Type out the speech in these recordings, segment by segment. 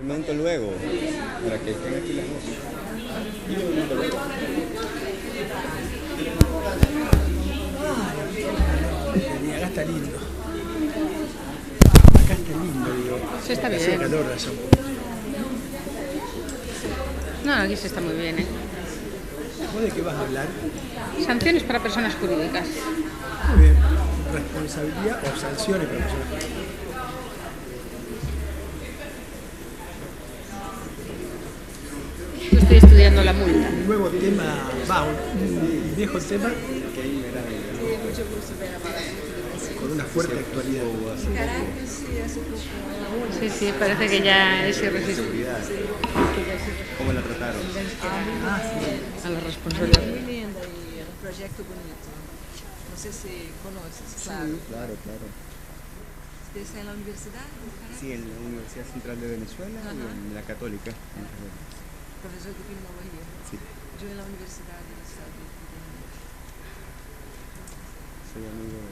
momento luego, para que estén aquí las dos. Y un momento luego. Acá está lindo. Acá está lindo, digo. Sí, está bien. Hace calor allá. No, aquí se está muy bien, ¿eh? ¿Vos de qué vas a hablar? Sanciones para personas jurídicas. Muy bien. Responsabilidad o sanciones para personas jurídicas. Yo estoy estudiando la multa. Un nuevo tema, un viejo tema con una fuerte actualidad. Sí, sí, parece que ya es irresistible. ¿Cómo la trataron? A la responsabilidad. Muy linda y un proyecto bonito. No sé si conoces, claro. Sí, claro. ¿Usted está en la universidad? Sí, en la Universidad Central de Venezuela y en la Católica. Profesor de criminología. Sí. Yo en la Universidad del Estado de Epidemia. Soy amigo de...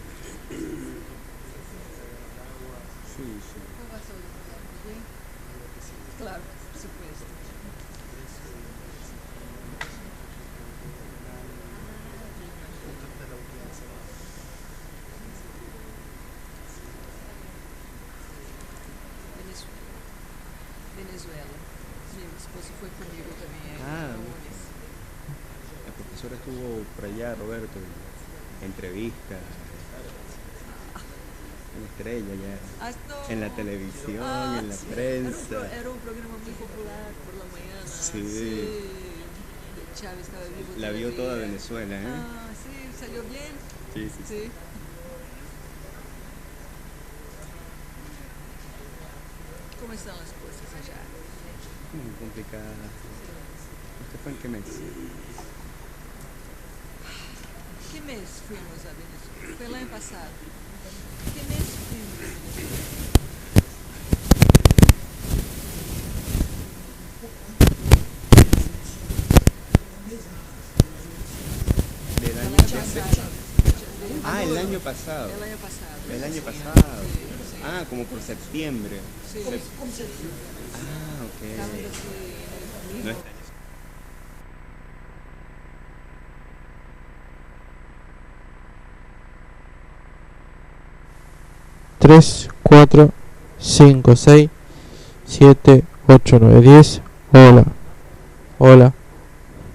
Sí. ¿Cómo va a ser? ¿Bien? Claro, por supuesto. Venezuela. Mi esposo fue conmigo también. La profesora estuvo por allá, Roberto, en entrevista, en Estrella ya, en la televisión, en la prensa. Era un programa muy popular por la mañana. Sí. Chávez estaba vivo. La vio toda Venezuela, ¿eh? Sí, salió bien. Sí. ¿Cómo están las cosas allá? Muy complicada. ¿Usted fue en qué mes? ¿Qué mes fuimos a Venezuela? Fue el año pasado. ¿Qué mes fuimos a Venezuela? Del año pasado. El año pasado. El año pasado. Sí. Como por septiembre. Sí. Ok. No está. 3, 4, 5, 6, 7, 8, 9, 10. Hola.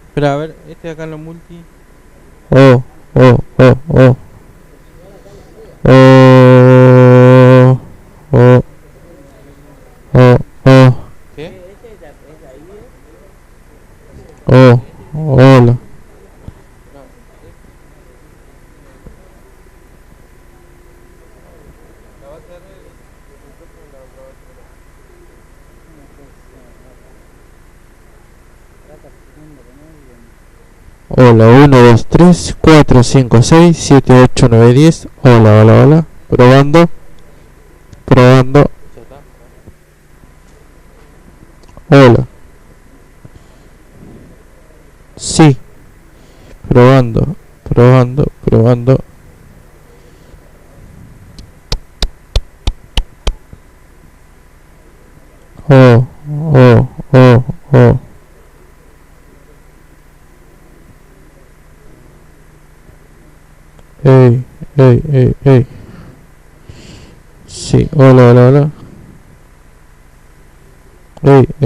Espera, a ver, este de acá en los multi. Oh. ¿Qué? Hola. Hola, 1, 2, 3, 4, 5, 6, 7, 8, 9, 10. Hola. Probando. Hola. Sí. Probando. Oh. Ey. Sí, hola. Ey.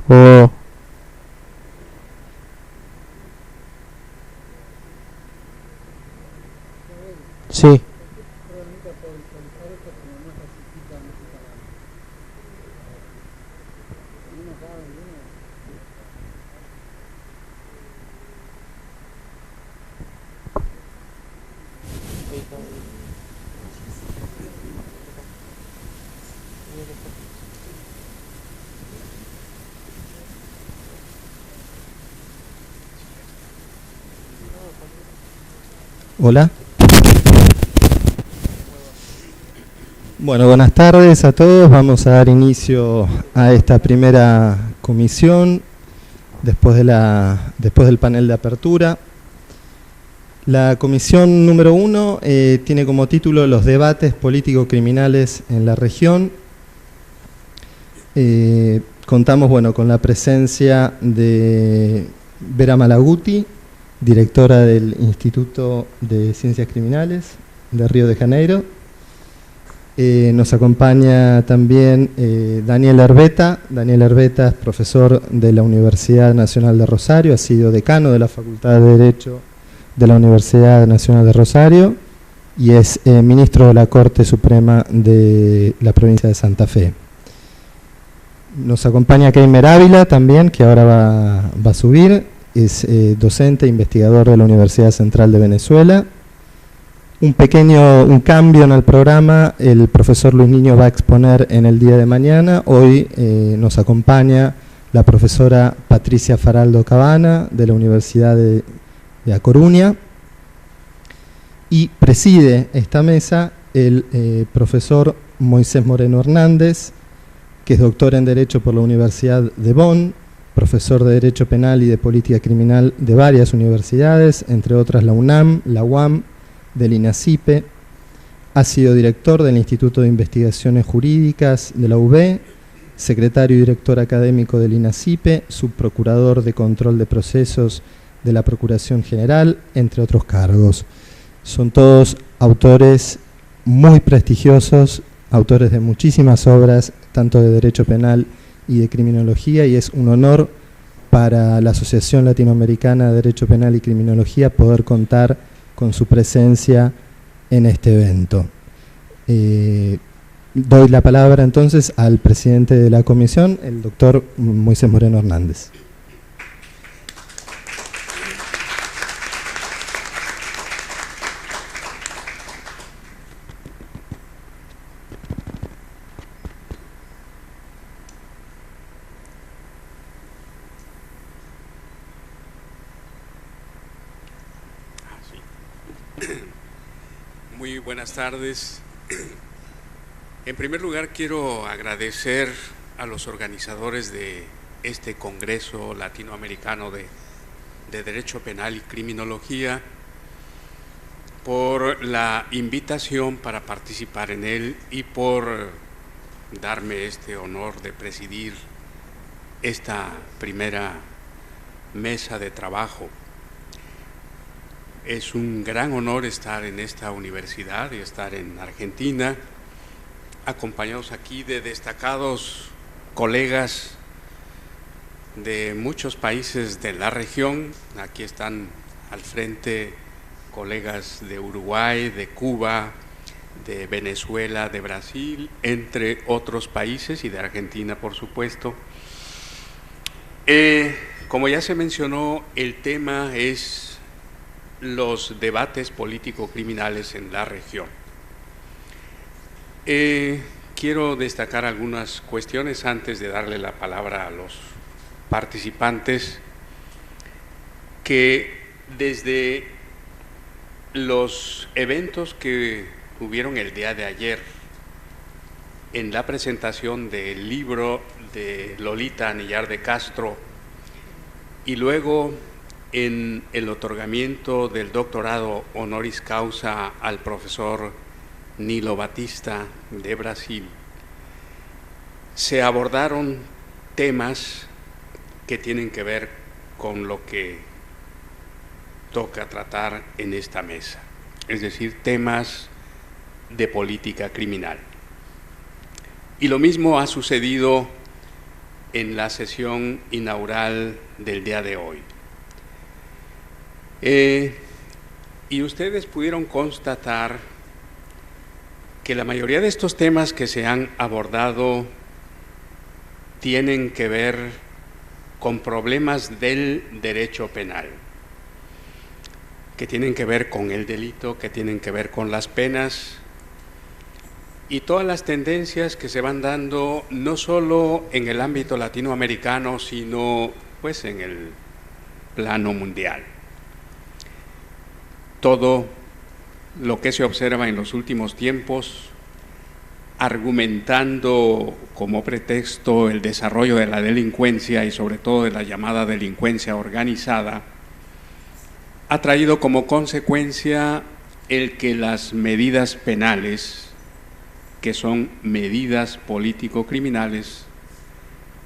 Oh. Sí. Hola. Bueno, buenas tardes a todos. Vamos a dar inicio a esta primera comisión después del panel de apertura. La comisión número 1 tiene como título Los debates político-criminales en la región. Contamos con la presencia de Vera Malaguti, directora del Instituto de Ciencias Criminales de Río de Janeiro. Nos acompaña también Daniel Herbeta. Daniel Herbeta es profesor de la Universidad Nacional de Rosario, ha sido decano de la Facultad de Derecho de la Universidad Nacional de Rosario y es ministro de la Corte Suprema de la provincia de Santa Fe. Nos acompaña Keimer Ávila también, que ahora va a subir, es docente e investigador de la Universidad Central de Venezuela. Un cambio en el programa, el profesor Luis Niño va a exponer en el día de mañana. Hoy nos acompaña la profesora Patricia Faraldo Cabana de la Universidad de A Coruña y preside esta mesa el profesor Moisés Moreno Hernández, que es doctor en Derecho por la Universidad de Bonn, profesor de Derecho Penal y de Política Criminal de varias universidades, entre otras la UNAM, la UAM, del INACIPE, ha sido director del Instituto de Investigaciones Jurídicas de la UB, secretario y director académico del INACIPE, subprocurador de Control de Procesos de la Procuración General, entre otros cargos. Son todos autores muy prestigiosos, autores de muchísimas obras, tanto de Derecho Penal y de Criminología, y es un honor para la Asociación Latinoamericana de Derecho Penal y Criminología poder contar con su presencia en este evento. Doy la palabra entonces al presidente de la comisión, el doctor Moisés Moreno Hernández. Muy buenas tardes. En primer lugar, quiero agradecer a los organizadores de este Congreso Latinoamericano de Derecho Penal y Criminología por la invitación para participar en él y por darme este honor de presidir esta primera mesa de trabajo. Es un gran honor estar en esta universidad y estar en Argentina, acompañados aquí de destacados colegas de muchos países de la región. Aquí están al frente colegas de Uruguay, de Cuba, de Venezuela, de Brasil, entre otros países, y de Argentina, por supuesto. Como ya se mencionó, el tema es los debates político-criminales en la región. Quiero destacar algunas cuestiones antes de darle la palabra a los participantes, que desde los eventos que hubieron el día de ayer en la presentación del libro de Lolita Anillar de Castro y luego en el otorgamiento del doctorado honoris causa al profesor Nilo Batista de Brasil, se abordaron temas que tienen que ver con lo que toca tratar en esta mesa, es decir, temas de política criminal. Y lo mismo ha sucedido en la sesión inaugural del día de hoy. Y ustedes pudieron constatar que la mayoría de estos temas que se han abordado tienen que ver con problemas del derecho penal, que tienen que ver con el delito, que tienen que ver con las penas y todas las tendencias que se van dando no solo en el ámbito latinoamericano, sino pues en el plano mundial. Todo lo que se observa en los últimos tiempos argumentando como pretexto el desarrollo de la delincuencia y sobre todo de la llamada delincuencia organizada, ha traído como consecuencia el que las medidas penales, que son medidas político-criminales,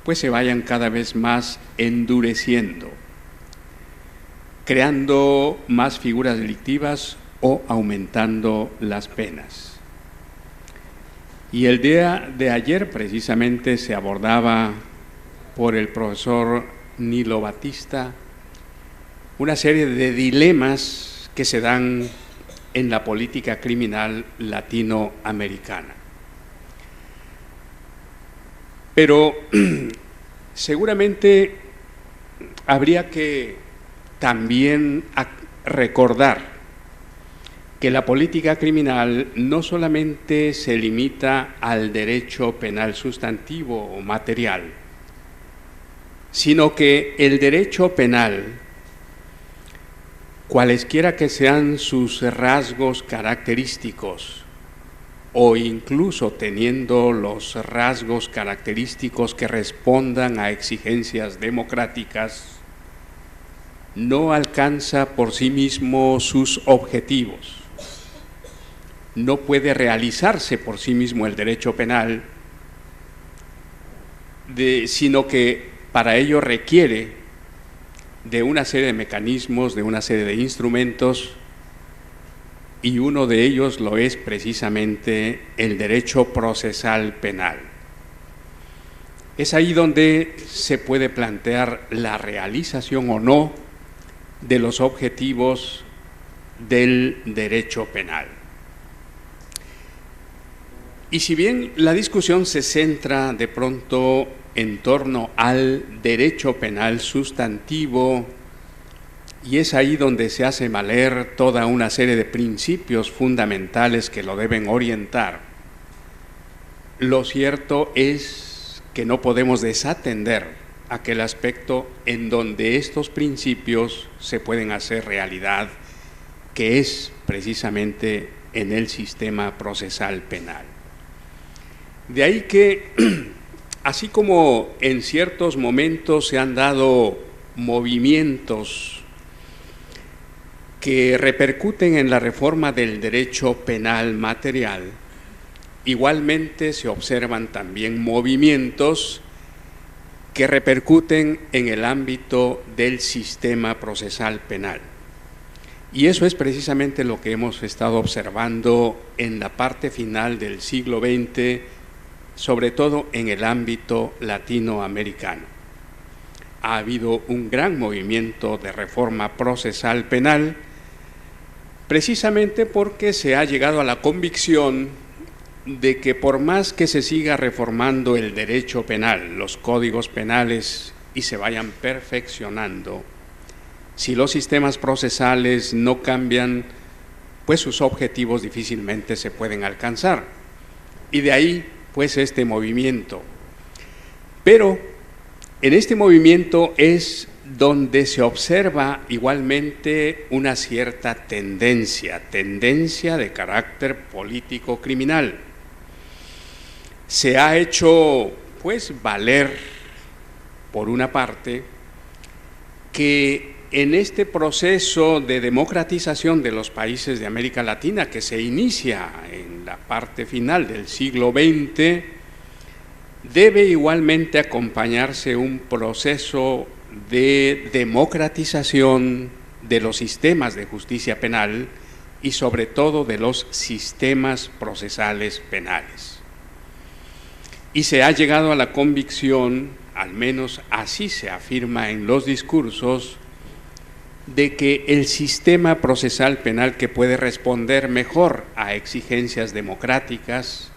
pues se vayan cada vez más endureciendo, creando más figuras delictivas o aumentando las penas. Y el día de ayer precisamente se abordaba por el profesor Nilo Batista una serie de dilemas que se dan en la política criminal latinoamericana. Pero seguramente habría que también recordar que la política criminal no solamente se limita al derecho penal sustantivo o material, sino que el derecho penal, cualesquiera que sean sus rasgos característicos, o incluso teniendo los rasgos característicos que respondan a exigencias democráticas, no alcanza por sí mismo sus objetivos. No puede realizarse por sí mismo el derecho penal, sino que para ello requiere de una serie de mecanismos, de una serie de instrumentos, y uno de ellos lo es precisamente el derecho procesal penal. Es ahí donde se puede plantear la realización o no de los objetivos del derecho penal. Y si bien la discusión se centra de pronto en torno al derecho penal sustantivo, y es ahí donde se hace valer toda una serie de principios fundamentales que lo deben orientar, lo cierto es que no podemos desatender aquel aspecto en donde estos principios se pueden hacer realidad, que es precisamente en el sistema procesal penal. De ahí que, así como en ciertos momentos se han dado movimientos que repercuten en la reforma del derecho penal material, igualmente se observan también movimientos que repercuten en el ámbito del sistema procesal penal. Y eso es precisamente lo que hemos estado observando en la parte final del siglo XX, sobre todo en el ámbito latinoamericano. Ha habido un gran movimiento de reforma procesal penal, precisamente porque se ha llegado a la convicción de que por más que se siga reformando el derecho penal, los códigos penales, y se vayan perfeccionando, si los sistemas procesales no cambian, pues sus objetivos difícilmente se pueden alcanzar. Y de ahí pues este movimiento. Pero en este movimiento es donde se observa igualmente una cierta tendencia de carácter político criminal. Se ha hecho pues valer, por una parte, que en este proceso de democratización de los países de América Latina, que se inicia en la parte final del siglo XX, debe igualmente acompañarse un proceso de democratización de los sistemas de justicia penal y sobre todo de los sistemas procesales penales. Y se ha llegado a la convicción, al menos así se afirma en los discursos, de que el sistema procesal penal que puede responder mejor a exigencias democráticas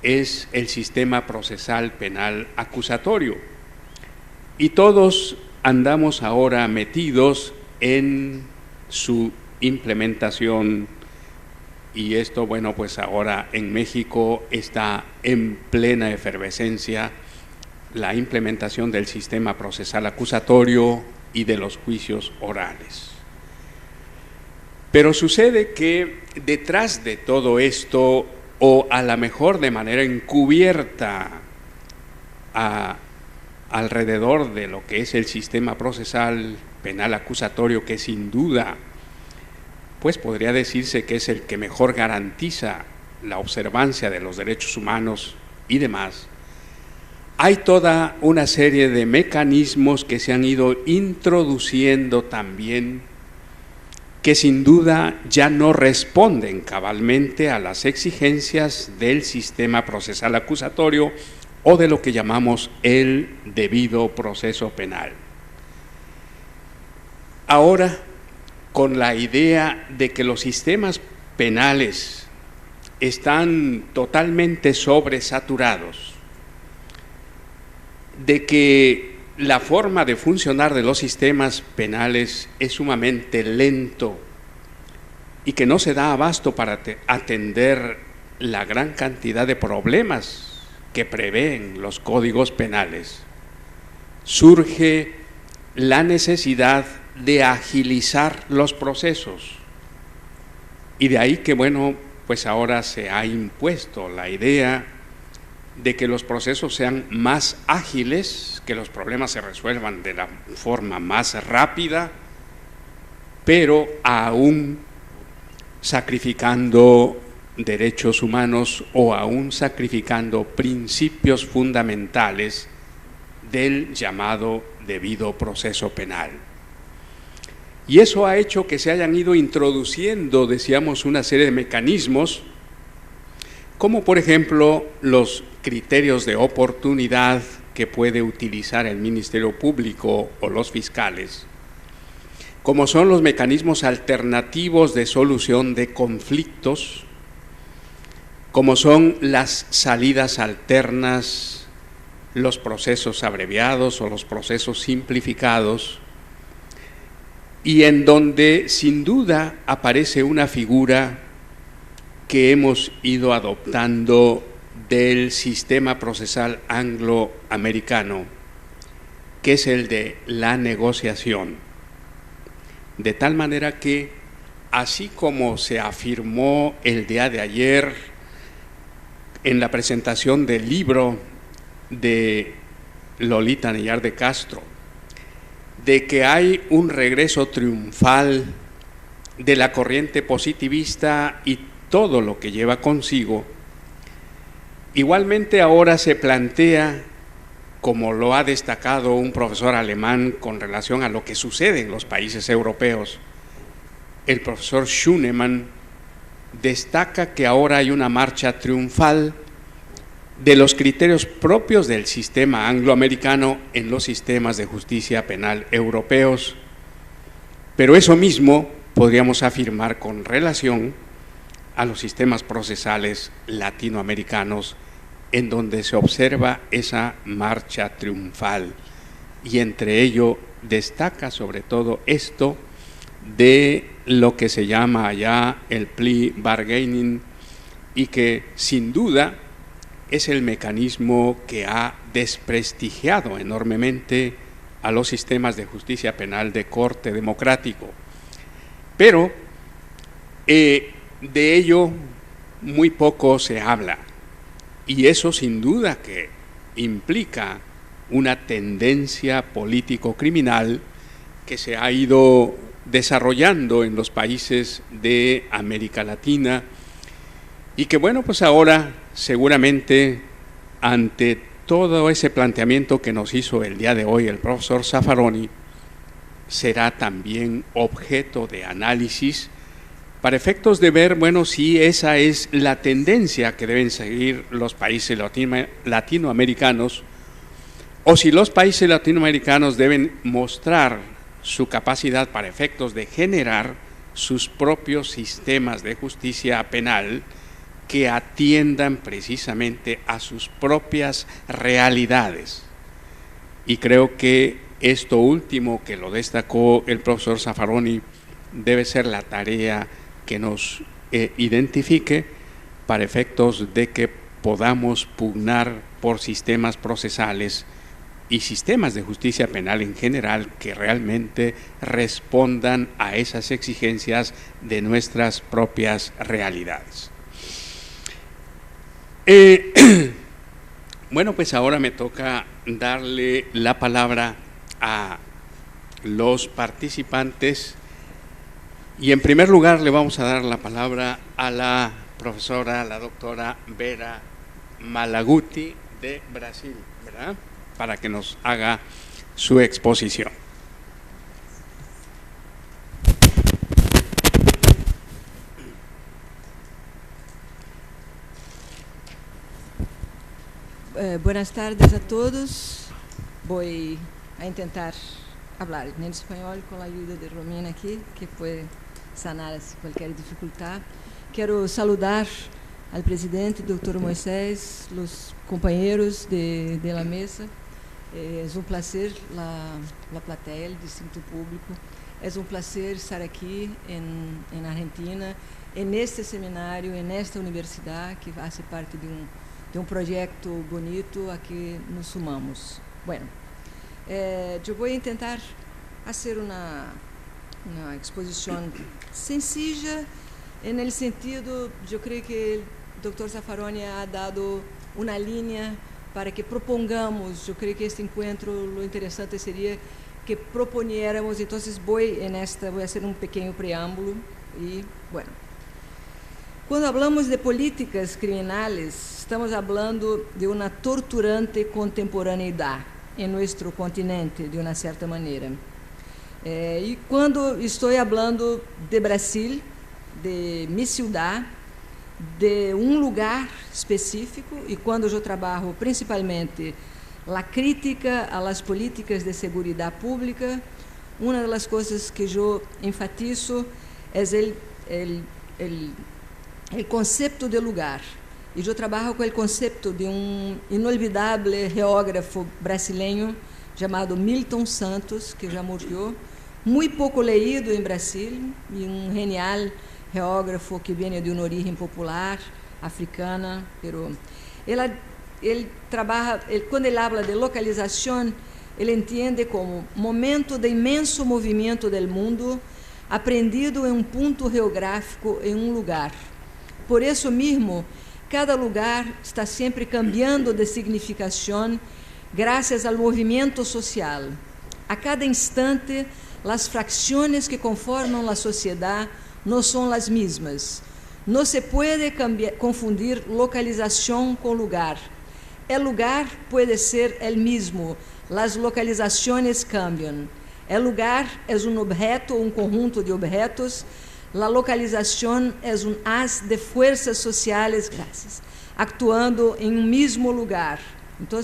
es el sistema procesal penal acusatorio. Y todos andamos ahora metidos en su implementación, y esto, bueno, pues ahora en México está en plena efervescencia la implementación del sistema procesal acusatorio y de los juicios orales. Pero sucede que detrás de todo esto o a lo mejor de manera encubierta alrededor de lo que es el sistema procesal penal acusatorio, que sin duda pues podría decirse que es el que mejor garantiza la observancia de los derechos humanos y demás, hay toda una serie de mecanismos que se han ido introduciendo también, que sin duda ya no responden cabalmente a las exigencias del sistema procesal acusatorio o de lo que llamamos el debido proceso penal. Ahora, con la idea de que los sistemas penales están totalmente sobresaturados, de que la forma de funcionar de los sistemas penales es sumamente lento y que no se da abasto para atender la gran cantidad de problemas que prevén los códigos penales, surge la necesidad de agilizar los procesos. Y de ahí que, bueno, pues ahora se ha impuesto la idea de que los procesos sean más ágiles, que los problemas se resuelvan de la forma más rápida, pero aún sacrificando derechos humanos o aún sacrificando principios fundamentales del llamado debido proceso penal. Y eso ha hecho que se hayan ido introduciendo, decíamos, una serie de mecanismos, como por ejemplo los criterios de oportunidad que puede utilizar el Ministerio Público o los fiscales, como son los mecanismos alternativos de solución de conflictos, como son las salidas alternas, los procesos abreviados o los procesos simplificados, y en donde sin duda aparece una figura que hemos ido adoptando del sistema procesal angloamericano, que es el de la negociación. De tal manera que, así como se afirmó el día de ayer en la presentación del libro de Lolita Neyar de Castro, de que hay un regreso triunfal de la corriente positivista y todo lo que lleva consigo, igualmente ahora se plantea, como lo ha destacado un profesor alemán con relación a lo que sucede en los países europeos, el profesor Schunemann destaca que ahora hay una marcha triunfal de los criterios propios del sistema angloamericano en los sistemas de justicia penal europeos, pero eso mismo podríamos afirmar con relación a los sistemas procesales latinoamericanos, en donde se observa esa marcha triunfal, y entre ello destaca sobre todo esto de lo que se llama allá el plea bargaining, y que sin duda es el mecanismo que ha desprestigiado enormemente a los sistemas de justicia penal de corte democrático. Pero de ello muy poco se habla, y eso sin duda que implica una tendencia político-criminal que se ha ido desarrollando en los países de América Latina, y que bueno, pues ahora seguramente ante todo ese planteamiento que nos hizo el día de hoy el profesor Zaffaroni, será también objeto de análisis para efectos de ver, bueno, si esa es la tendencia que deben seguir los países latinoamericanos, o si los países latinoamericanos deben mostrar su capacidad para efectos de generar sus propios sistemas de justicia penal que atiendan precisamente a sus propias realidades. Y creo que esto último que lo destacó el profesor Zaffaroni debe ser la tarea que nos identifique para efectos de que podamos pugnar por sistemas procesales y sistemas de justicia penal en general que realmente respondan a esas exigencias de nuestras propias realidades. Bueno, pues ahora me toca darle la palabra a los participantes y en primer lugar le vamos a dar la palabra a la profesora, la doctora Vera Malaguti de Brasil, ¿verdad? Para que nos haga su exposición. Buenas tardes a todos. Voy a intentar hablar en español con la ayuda de Romina aquí, que puede sanar cualquier dificultad. Quiero saludar al presidente, doctor Moisés, los compañeros de la mesa. Es un placer la platea, el distrito público. Es un placer estar aquí en Argentina, en este seminario, en esta universidad que hace parte de un proyecto bonito a que nos sumamos. Bueno, yo voy a intentar hacer una exposición sencilla en el sentido, yo creo que el doctor Zaffaroni ha dado una línea para que propongamos. Yo creo que este encuentro, lo interesante sería que proponiéramos. Entonces voy a hacer un pequeño preámbulo y bueno. Cuando hablamos de políticas criminales, estamos hablando de una torturante contemporaneidad en nuestro continente, de una cierta manera. Y cuando estoy hablando de Brasil, de mi ciudad, de un lugar específico, y cuando yo trabajo principalmente la crítica a las políticas de seguridad pública, una de las cosas que yo enfatizo es el concepto de lugar. E eu trabalho com o conceito de inolvidável geógrafo brasileiro chamado Milton Santos, que já morreu, muito pouco leído em Brasil, e genial geógrafo que vem de uma origem popular africana. Pero ele trabalha, quando ele habla de localização, ele entende como momento de imenso movimento do mundo, aprendido em ponto geográfico, em lugar. Por isso mesmo, cada lugar está sempre cambiando de significação graças ao movimento social. A cada instante, as fracções que conformam a sociedade não são as mesmas. Não se pode confundir localização com lugar. O lugar pode ser o mesmo, as localizações cambiam. O lugar é objeto ou conjunto de objetos. La localização é haz de forças sociais, actuando em um mesmo lugar. Então,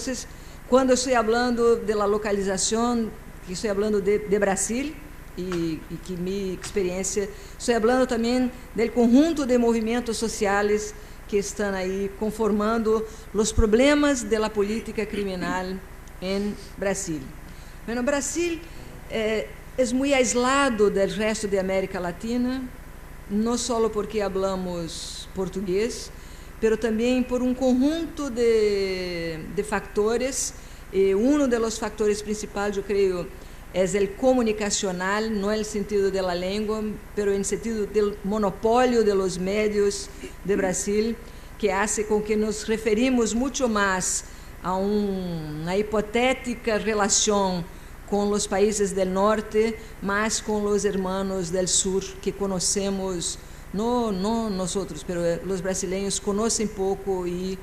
quando estou falando de la localização, estou falando de Brasil, e que minha experiência, estou falando também do conjunto de movimentos sociais que estão aí conformando os problemas da política criminal em Brasil. Bueno, Brasil é muito aislado do resto da América Latina, não só porque falamos português, mas também por um conjunto de fatores. E dos fatores principais, eu creio, é o comunicacional, não no sentido da língua, mas no sentido do monopólio de los medios de Brasil, que hace com que nos referimos muito mais a uma hipotética relação com os países do norte, mas com os hermanos do sul que conhecemos, não nós, mas os brasileiros conhecem pouco e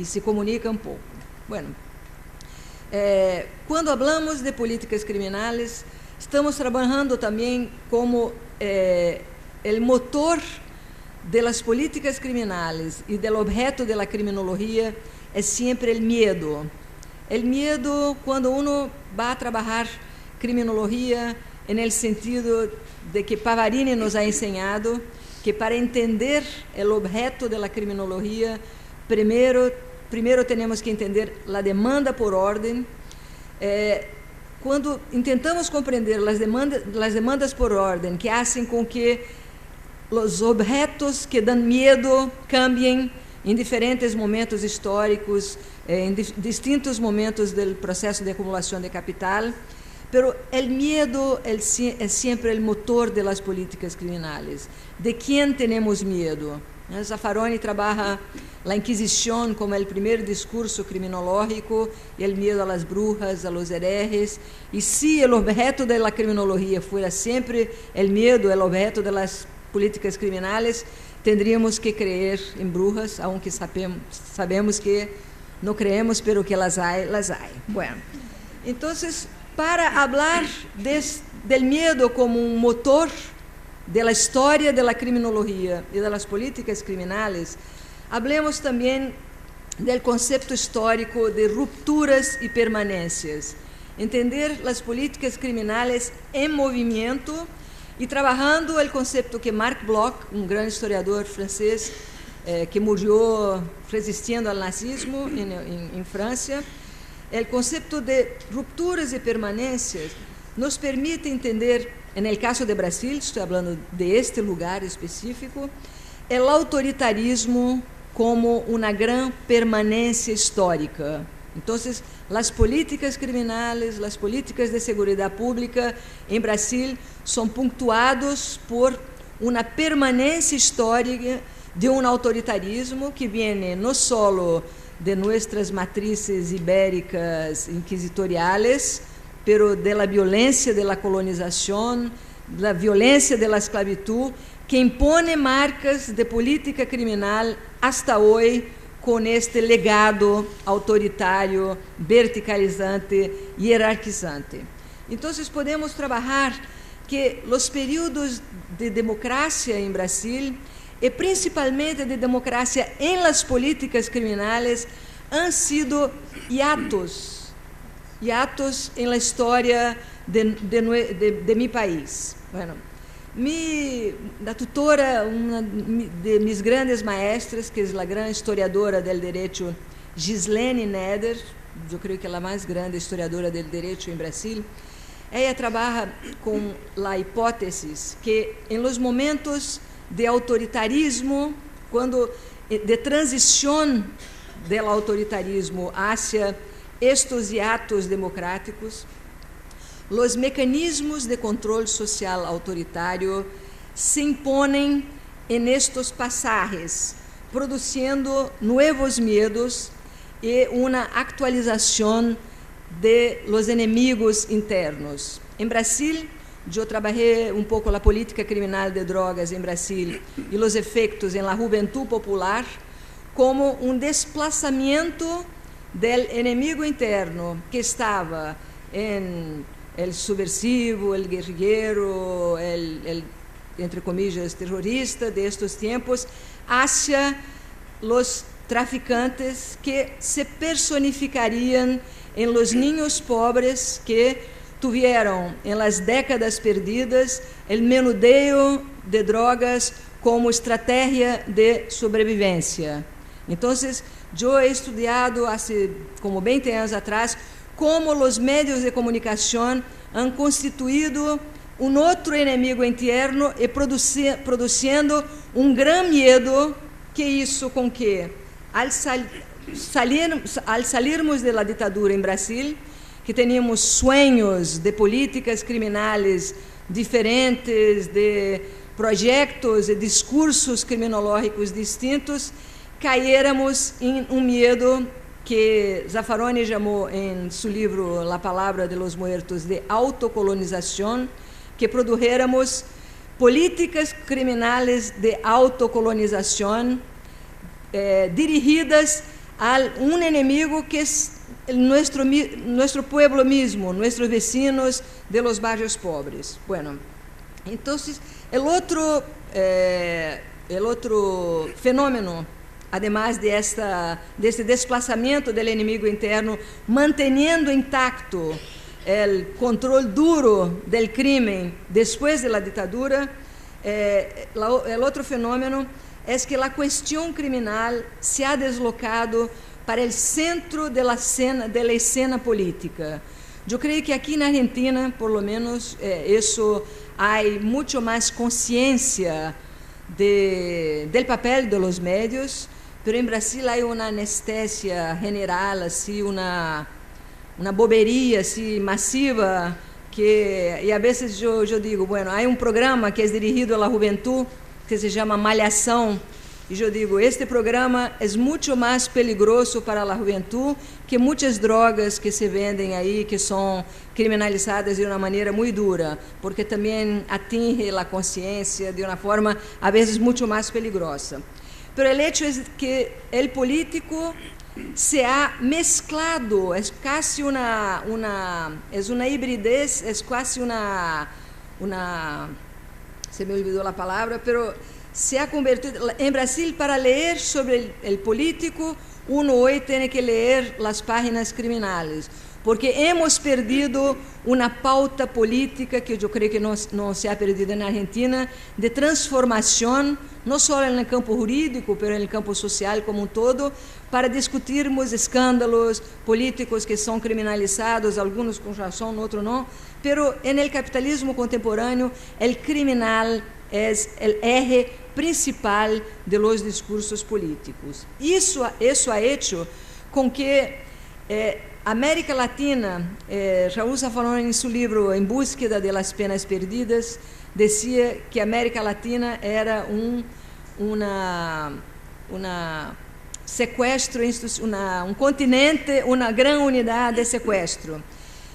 se comunicam pouco. Bueno, quando falamos de políticas criminais, estamos trabalhando também como o motor de las políticas criminais e do objeto de la criminologia é sempre o medo. O medo, quando uno vai a trabalhar criminologia, no sentido de que Pavarini nos ha ensinado que para entender o objeto da criminologia, primeiro temos que entender a demanda por ordem. Quando tentamos compreender as demandas por ordem, que fazem com que os objetos que dão medo cambiem em diferentes momentos históricos, em distintos momentos do processo de acumulação de capital, pero o medo é sempre o motor das políticas criminais. De quem temos medo? Zaffaroni trabaja la Inquisición como el primer discurso criminológico y el miedo a las brujas, a los herejes. Y si el objeto de la criminología fuera siempre el miedo, el objeto de las políticas criminales, tendríamos que creer en brujas, aunque sabemos que no creemos, pero que las hay, las hay. Bueno, entonces, para hablar del miedo como un motor de la historia de la criminología y de las políticas criminales, hablemos también del concepto histórico de rupturas y permanencias. Entender las políticas criminales en movimiento y trabajando el concepto que Marc Bloch, un gran historiador francés que murió resistiendo al nazismo en Francia, el concepto de rupturas y permanencias nos permite entender, en el caso de Brasil, estoy hablando de este lugar específico, el autoritarismo como una gran permanencia histórica. Entonces, las políticas criminales, las políticas de seguridad pública en Brasil son puntuados por una permanencia histórica de un autoritarismo que viene no solo de nuestras matrices ibéricas inquisitoriales, pero de la violencia de la colonización, la violencia de la esclavitud, que impone marcas de política criminal hasta hoy con este legado autoritario, verticalizante, hierarquizante. Entonces podemos trabajar que los periodos de democracia en Brasil, y principalmente de democracia en las políticas criminales, han sido hiatos en la historia de mi país. Bueno, la tutora, una de mis grandes maestras, que es la gran historiadora del derecho, Gislene Neder, yo creo que es la más grande historiadora del derecho en Brasil, ella trabaja con la hipótesis que en los momentos de autoritarismo, de transición del autoritarismo hacia estos hiatos democráticos, los mecanismos de control social autoritario se imponen en estos pasajes, produciendo nuevos miedos y una actualización de los enemigos internos. En Brasil, yo trabajé un poco la política criminal de drogas en Brasil y los efectos en la juventud popular como un desplazamiento del enemigo interno que estaba en el subversivo, el guerrillero, el entre comillas, terrorista de estos tiempos, hacia los traficantes que se personificarían en los niños pobres que tuvieron en las décadas perdidas el menudeo de drogas como estrategia de sobrevivencia. Entonces, yo he estudiado hace como 20 años atrás cómo los medios de comunicación han constituido un otro enemigo interno y produciendo un gran miedo que hizo con que, al salirmos de la dictadura en Brasil, que teníamos sueños de políticas criminales diferentes, de proyectos, de discursos criminológicos distintos, cayéramos en un miedo que Zaffaroni llamó en su libro La palabra de los muertos de autocolonización, que produjéramos políticas criminales de autocolonización dirigidas a un enemigo que es nuestro pueblo mismo, nuestros vecinos de los barrios pobres. Bueno, entonces el otro fenómeno, además de este desplazamiento del enemigo interno, manteniendo intacto el control duro del crimen después de la dictadura, el otro fenómeno es que la cuestión criminal se ha deslocado para el centro de la escena política. Yo creo que aquí en Argentina, por lo menos, eso hay mucho más conciencia del papel de los medios, pero en Brasil hay una anestesia general, así, una bobería así, masiva, y a veces yo digo, bueno, hay un programa que es dirigido a la juventud, que se llama Malhação, E eu digo, este programa é muito mais peligroso para a juventude que muitas drogas que se vendem aí, que são criminalizadas de uma maneira muito dura, porque também atinge a consciência de uma forma, a vezes, muito mais peligrosa. Pero o hecho é que o político se ha mezclado, é quase uma hibridez, é quase uma se me olvidou a palavra, pero se ha convertido. Em Brasil, para ler sobre o político, uno hoje tem que ler as páginas criminais, porque hemos perdido uma pauta política que eu creio que não se ha perdido na Argentina, de transformação, não só no campo jurídico, mas no campo social como todo, para discutirmos escândalos políticos que são criminalizados, alguns com razão, outros não, pero no capitalismo contemporâneo, o criminal é o eje principal de los discursos políticos. Isso ha hecho com que América Latina, Raúl Zaffaroni em seu livro Em Búsqueda de las Penas Perdidas, dizia que a América Latina era sequestro, um continente, uma grande unidade de sequestro.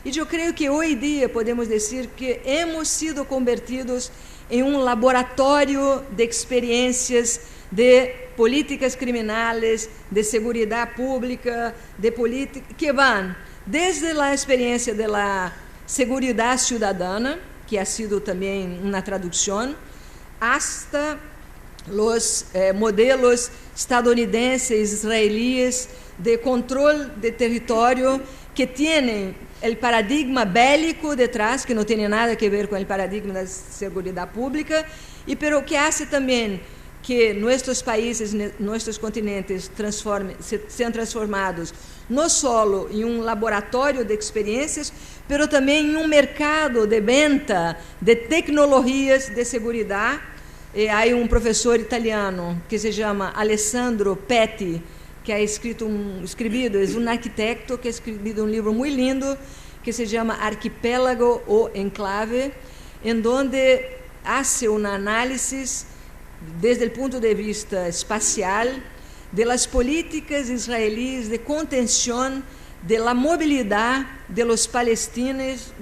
E eu creio que hoje em dia podemos dizer que hemos sido convertidos em um laboratório de experiências de políticas criminais, de seguridade pública, de política, que vão desde a experiência da seguridade cidadana, que ha sido também uma tradução, hasta os modelos estadunidenses, israelíes, de controle de território, que têm o paradigma bélico detrás, que não tem nada a ver com o paradigma da seguridade pública, e pero que hace também que nossos países, nossos continentes sejam transformados não só em um laboratório de experiências, pero também em um mercado de venda de tecnologias de seguridade. Há um professor italiano que se chama Alessandro Petti, que ha escrito é um arquiteto que ha escrito um livro muito lindo que se chama Arquipélago ou Enclave, em donde hace uma análise desde o ponto de vista espacial de las políticas israelíes de contenção de la mobilidade de los palestinos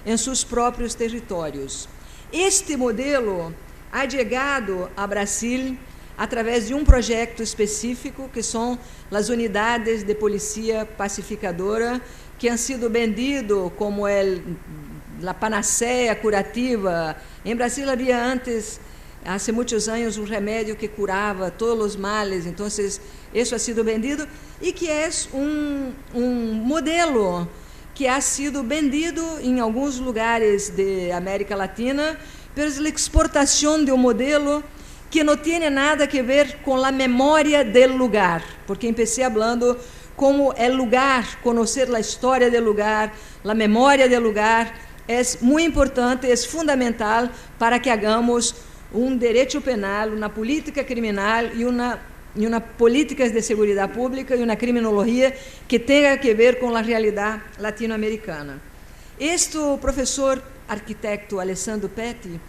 em seus próprios territórios. Este modelo ha chegado a Brasil através de um projeto específico, que são as unidades de polícia pacificadora, que han sido vendido como a panaceia curativa. Em Brasil havia antes, há muitos anos, um remédio que curava todos os males, então isso ha sido vendido, e que é um modelo que ha sido vendido em alguns lugares de América Latina, pela exportação de um modelo que não tem nada a ver com a memória do lugar, porque comecei falando como é lugar, conhecer a história do lugar, a memória do lugar, é muito importante, é fundamental para que hagamos um direito penal, uma política criminal e uma política de segurança pública e uma criminologia que tenha a ver com a realidade latino-americana. Este professor arquitecto Alessandro Petti,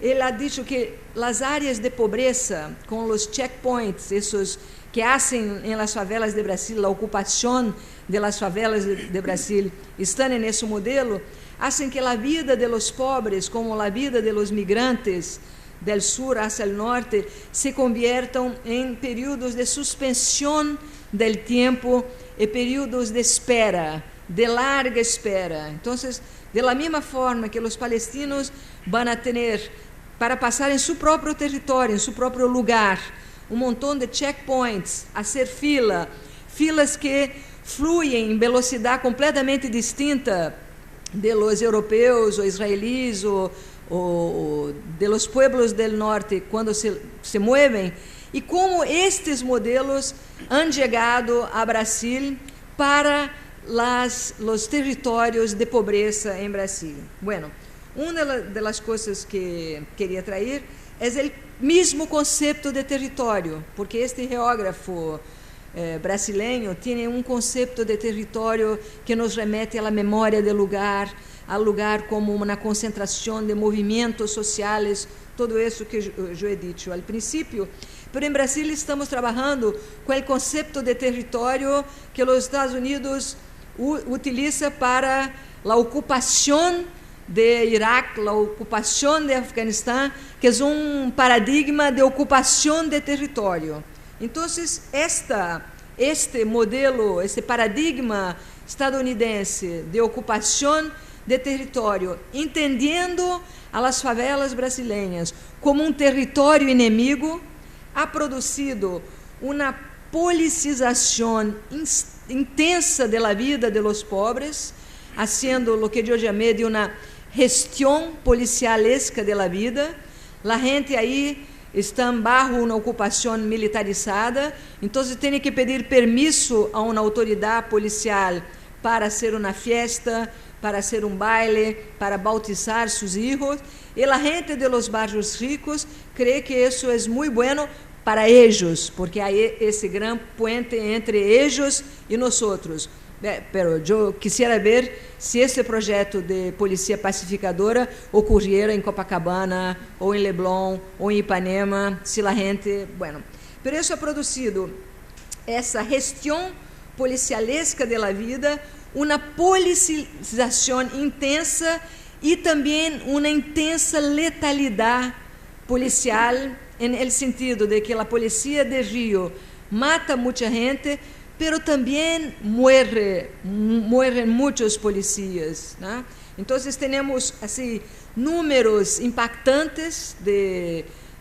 ele ha dicho que as áreas de pobreza, com os checkpoints, esses que hacen em las favelas de Brasil, a ocupação de las favelas de Brasil, estão nesse modelo, hacen que a vida de los pobres, como a vida de los migrantes del sur hacia el norte, se conviertam em períodos de suspensão del tempo e períodos de espera, de larga espera. Então, de la mesma forma que os palestinos vão a ter, para passar em seu próprio território, em seu próprio lugar, um montão de checkpoints, a ser filas que fluem em velocidade completamente distinta de los europeus ou israelis ou de los pueblos del norte quando se mueven, e como estes modelos han chegado a Brasil para los territórios de pobreza em Brasil. Bueno, uma das coisas que queria trazer é o mesmo conceito de território, porque este geógrafo brasileiro tem um conceito de território que nos remete à memória do lugar, ao lugar como uma concentração de movimentos sociais todo isso que eu he dicho al principio. Pero em Brasil estamos trabalhando com o conceito de território que os Estados Unidos utiliza para a ocupação de Irak, a ocupação de Afeganistão, que é um paradigma de ocupação de território. Então, este modelo, este paradigma estadunidense de ocupação de território, entendendo as favelas brasileiras como um território inimigo, ha produzido uma politização intensa da vida de los pobres, haciendo lo que eu chamei de uma gestão policialesca da vida. A gente aí está bajo uma ocupação militarizada, então tem que pedir permisso a uma autoridade policial para hacer uma festa, para hacer um baile, para bautizar seus filhos. E a gente de los barrios ricos cree que isso é muito bueno para eles, porque há esse gran puente entre eles e nós outros. Pero eu quisiera ver se esse projeto de polícia pacificadora ocorriera em Copacabana, ou em Leblon, ou em Ipanema, se a gente... Bueno, pero isso ha produzido essa gestão policialesca da vida, uma politização intensa e também uma intensa letalidade policial, no sentido de que a polícia de Rio mata muita gente, pero também mueren muitos policías, né? Então, temos assim números impactantes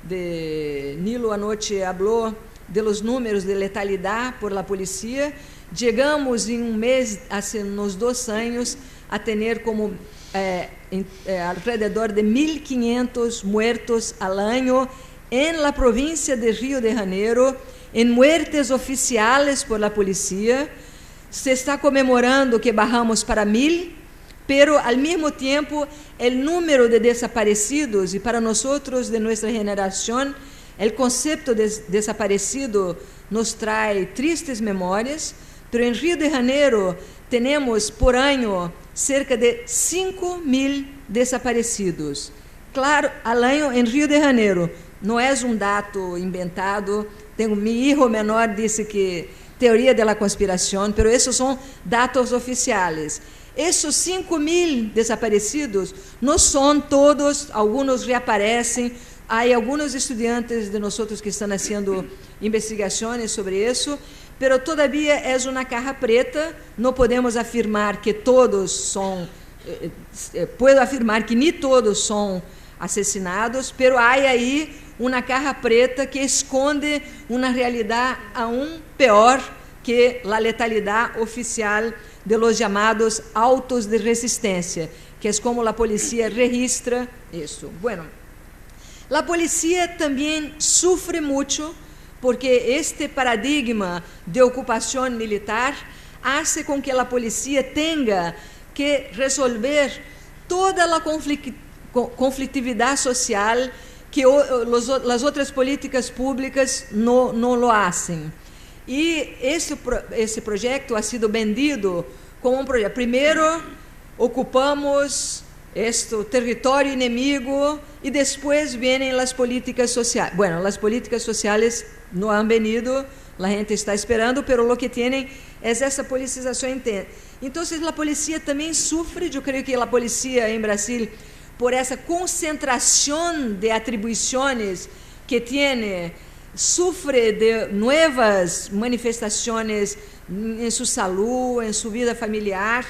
Nilo anoche falou de los números de letalidade por la policía. Chegamos em um mês, há uns 2 anos, a ter como alrededor de 1.500 muertos al año en la provincia de Río de Janeiro, en muertes oficiales por la policía. Se está comemorando que bajamos para 1.000, pero al mismo tiempo el número de desaparecidos, y para nosotros de nuestra generación, el concepto de desaparecido nos trae tristes memórias, pero en Río de Janeiro tenemos por año cerca de 5.000 desaparecidos. Claro, al año en Río de Janeiro, não é um dado inventado. Meu filho menor disse que teoria da conspiração, pero esses são dados oficiais. Esses 5.000 desaparecidos não são todos, alguns reaparecem. Há alguns estudantes de nós que estão fazendo investigações sobre isso, pero todavia é uma caja preta. Não podemos afirmar que todos são, puedo afirmar que nem todos são assassinados, pero há aí uma caja preta que esconde uma realidade aún pior que a letalidade oficial de los llamados autos de resistência, que é como a polícia registra isso. Bueno, a polícia também sofre muito porque este paradigma de ocupação militar hace com que a polícia tenha que resolver toda a conflitividade social que as outras políticas públicas não lo hacen. E esse projeto ha sido vendido como um projeto. Primeiro, ocupamos este território inimigo e depois vêm as políticas sociais. Bueno, as políticas sociais não han venido, a gente está esperando, pero lo que tienen é essa politização intensa. Então, a polícia também sofre. Eu creio que a polícia em Brasil, por essa concentração de atribuições que tem, sofre de novas manifestações em sua saúde, em sua vida familiar,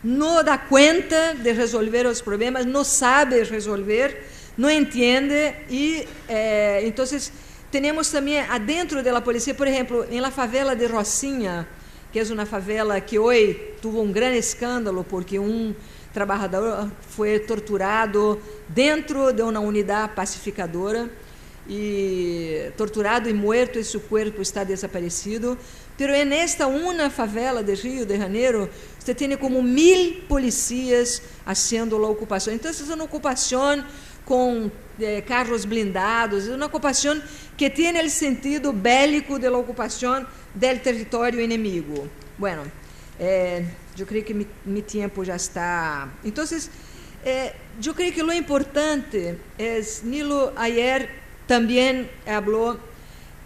não dá conta de resolver os problemas, não sabe resolver, não entende e então temos também adentro da polícia, por exemplo, em la favela de Rocinha, que é uma favela que hoje teve um grande escândalo porque um trabalhador foi torturado dentro de uma unidade pacificadora, e torturado e morto, e seu corpo está desaparecido. Pero en esta una favela de Rio de Janeiro, você tem como 1.000 policias haciendo a ocupação. Então, é uma ocupação com carros blindados, é uma ocupação que tem o sentido bélico da ocupação do território inimigo. Bueno, eu creio que meu tempo já está. Então, yo creo que lo importante es, Nilo ayer también habló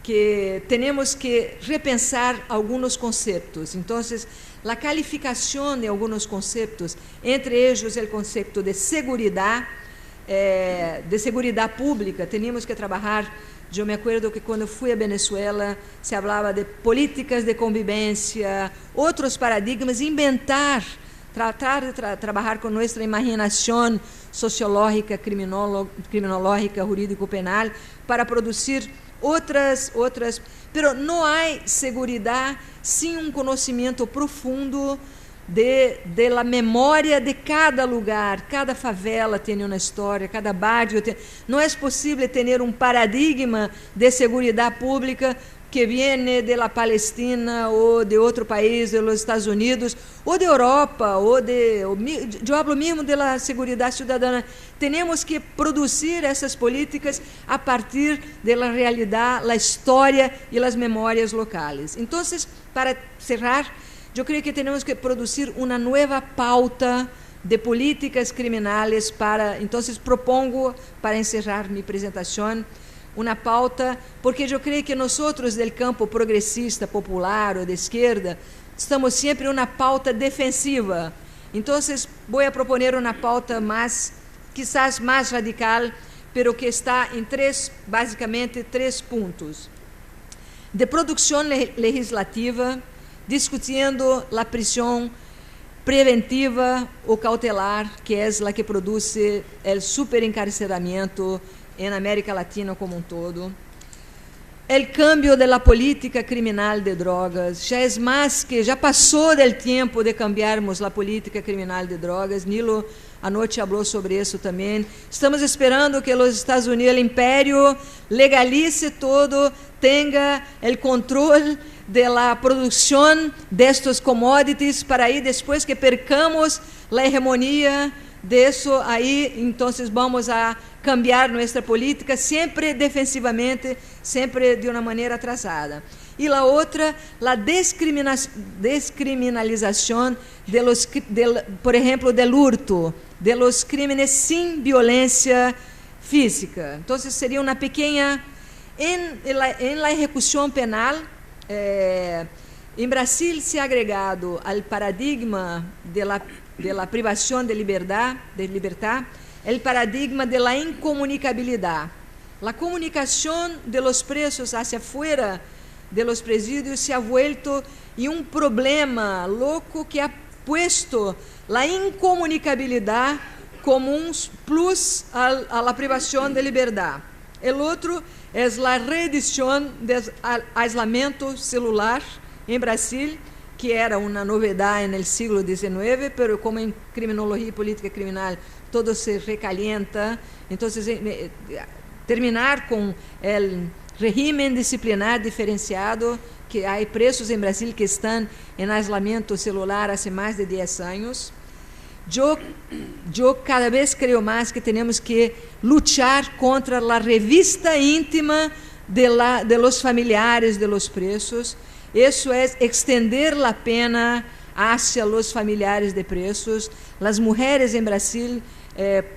que tenemos que repensar algunos conceptos. Entonces, la calificación de algunos conceptos, entre ellos el concepto de seguridad pública, teníamos que trabajar. Yo me acuerdo que cuando fui a Venezuela se hablaba de políticas de convivencia, otros paradigmas, inventar, tratar de trabajar con nuestra imaginación sociológica, criminológica, jurídico-penal, para producir outras, pero não há segurança sem um conhecimento profundo de la memória de cada lugar. Cada favela tem uma história, cada barrio tem. Não é possível ter um paradigma de segurança pública que viene de la Palestina ou de outro país, de los Estados Unidos, ou de Europa, eu hablo mesmo de la seguridad ciudadana. Temos que produzir essas políticas a partir de la realidad, la história e las memórias locales. Então, para cerrar, eu creio que temos que produzir uma nova pauta de políticas criminales para. Então, propongo, para encerrar minha apresentação, uma pauta, porque eu creio que nós, do campo progressista, popular ou de esquerda, estamos sempre em uma pauta defensiva. Então, vou proponer uma pauta quizás mais radical, pero que está em basicamente três pontos. De produção legislativa, discutindo a prisão preventiva ou cautelar, que é a que produz o superencarceramento em América Latina como todo. O cambio da política criminal de drogas, já passou do tempo de cambiarmos a política criminal de drogas. Nilo anoche falou sobre isso também. Estamos esperando que os Estados Unidos, o império, legalize todo, tenha o controle da produção destes commodities, para aí, depois que percamos a hegemonia disso, aí, então, vamos a cambiar nossa política, sempre defensivamente, sempre de uma maneira atrasada. E a outra, a descriminalização, por exemplo, do hurto, de los crímenes sem violência física. Então, seria uma pequena... Em la execução penal, em Brasil se ha agregado ao paradigma de la privação de liberdade, o paradigma de la incomunicabilidade. A comunicação de los presos hacia fora de los presídios se ha vuelto um problema louco que ha puesto a incomunicabilidade como plus a la privação de liberdade. O outro é a reedição do isolamento celular em Brasil, que era uma novidade no século XIX, pero como em criminologia e política criminal todo se recalienta, então terminar com o regime disciplinar diferenciado, que há presos em Brasil que estão em isolamento celular há mais de 10 anos. Eu cada vez creio mais que temos que lutar contra a revista íntima de los familiares de los presos. Isso é extender a pena hacia os familiares de presos. As mulheres em Brasil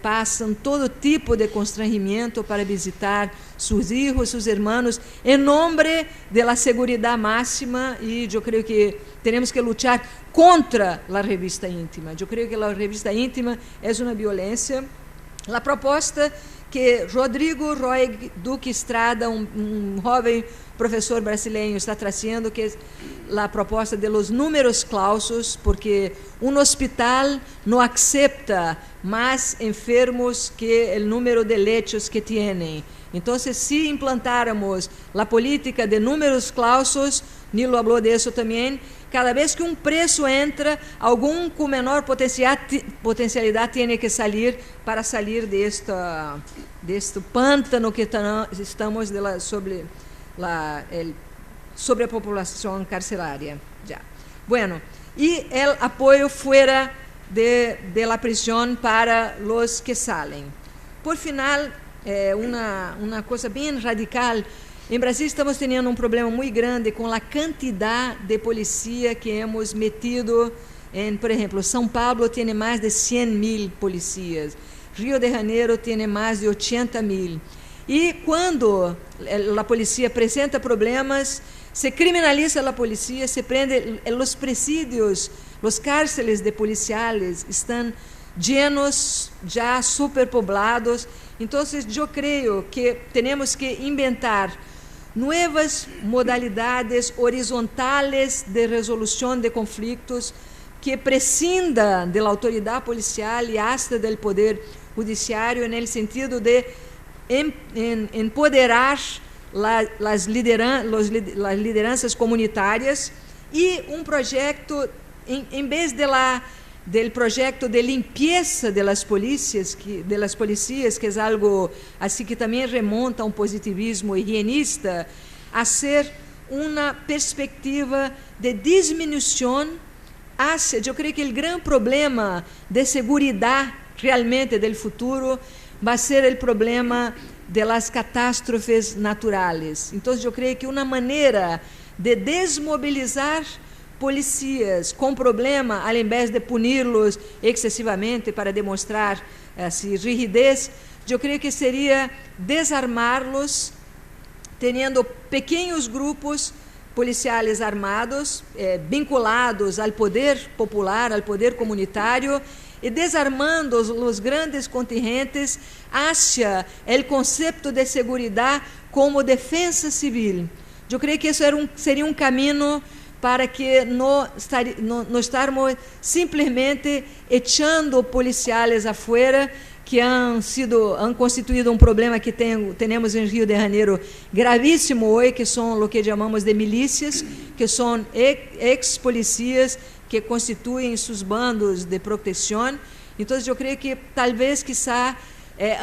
passam todo tipo de constrangimento para visitar seus filhos, seus irmãos, em nome da segurança máxima, e eu creio que temos que lutar contra a revista íntima. Eu creio que a revista íntima é uma violência. A proposta que Rodrigo Roig Duque Estrada, um jovem professor brasileiro, está trazendo, que é a proposta de los números clausos, porque um hospital não aceita mais enfermos que o número de leitos que tem. Então, se implantáramos a política de números clausos, Nilo falou disso também, cada vez que um preso entra, algum com menor potencialidade tem que sair para sair deste pântano que estamos sobre a população carcerária. Já. Bueno, e o apoio fora de la prisão para os que saem. Por final, uma coisa bem radical. Em Brasil estamos tendo um problema muito grande com a quantidade de polícia que hemos metido Por ejemplo, São Paulo tiene más de 100.000 policías, Río de Janeiro tiene más de 80.000. Y cuando la policía presenta problemas, se criminaliza a policía, se prende los presidios, los cárceles de policiales están llenos, ya superpoblados. Entonces yo creo que tenemos que inventar nuevas modalidades horizontales de resolución de conflictos que prescindan de la autoridad policial y hasta del poder judiciario, en el sentido de empoderar las lideranças comunitarias, y un proyecto, en vez del proyecto de limpieza de las policías, que es algo así que también remonta a un positivismo higienista, hacer una perspectiva de disminución hacia, yo creo que el gran problema de seguridad realmente del futuro va a ser el problema de las catástrofes naturales. Entonces yo creo que una manera de desmobilizar policías com problema, ao invés de puni-los excessivamente para demonstrar assim, rigidez, eu creio que seria desarmá-los, tendo pequenos grupos policiais armados, vinculados ao poder popular, ao poder comunitário, e desarmando os grandes contingentes hacia o conceito de segurança como defesa civil. Eu creio que isso seria um caminho para que não estarmos simplesmente echando policiais afuera, que han constituído um problema que temos em Rio de Janeiro gravíssimo hoje, que são o que chamamos de milícias, que são ex-policias que constituem seus bandos de proteção. Então, eu creio que talvez, quizá,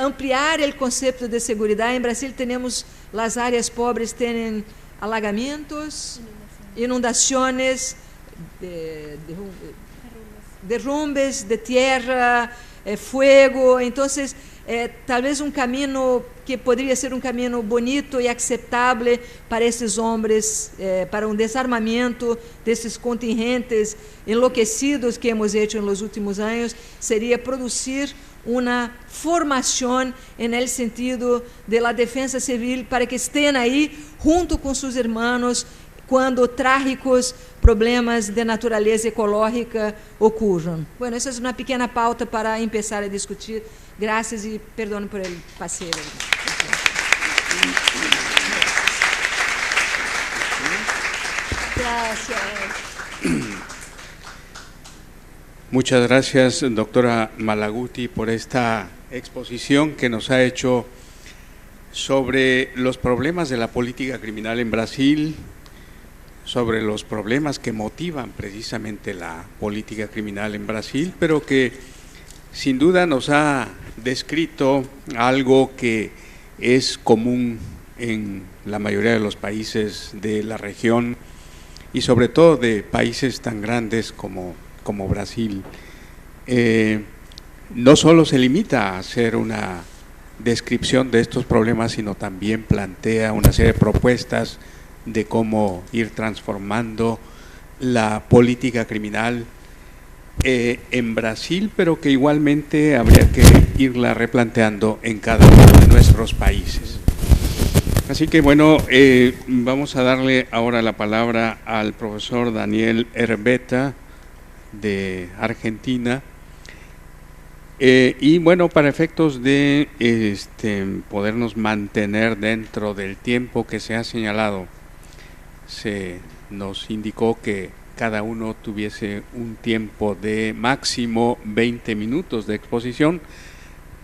ampliar o conceito de segurança. Em Brasil, temos as áreas pobres, têm alagamentos, inundações, derrumbes de terra, fuego. Então, talvez um caminho que poderia ser um caminho bonito e aceitável para esses homens, para um desarmamento desses contingentes enlouquecidos que hemos hecho nos últimos anos, seria produzir uma formação no sentido de la defesa civil, para que estejam aí junto com seus irmãos quando trágicos problemas de natureza ecológica ocorram. Bueno, essa é uma pequena pauta para começar a discutir. Graças e perdão por ele passeio. Muchas gracias, doctora Malaguti, por esta exposición que nos ha hecho sobre los problemas de la política criminal en Brasil, sobre los problemas que motivan precisamente la política criminal en Brasil, pero que sin duda nos ha descrito algo que es común en la mayoría de los países de la región y sobre todo de países tan grandes como Brasil. No solo se limita a hacer una descripción de estos problemas, sino también plantea una serie de propuestas de cómo ir transformando la política criminal en Brasil, pero que igualmente habría que irla replanteando en cada uno de nuestros países. Así que bueno, vamos a darle ahora la palabra al profesor Daniel Herbeta de Argentina, y bueno, para efectos de podernos mantener dentro del tiempo que se ha señalado, se nos indicó que cada uno tuviese un tiempo de máximo 20 minutos de exposición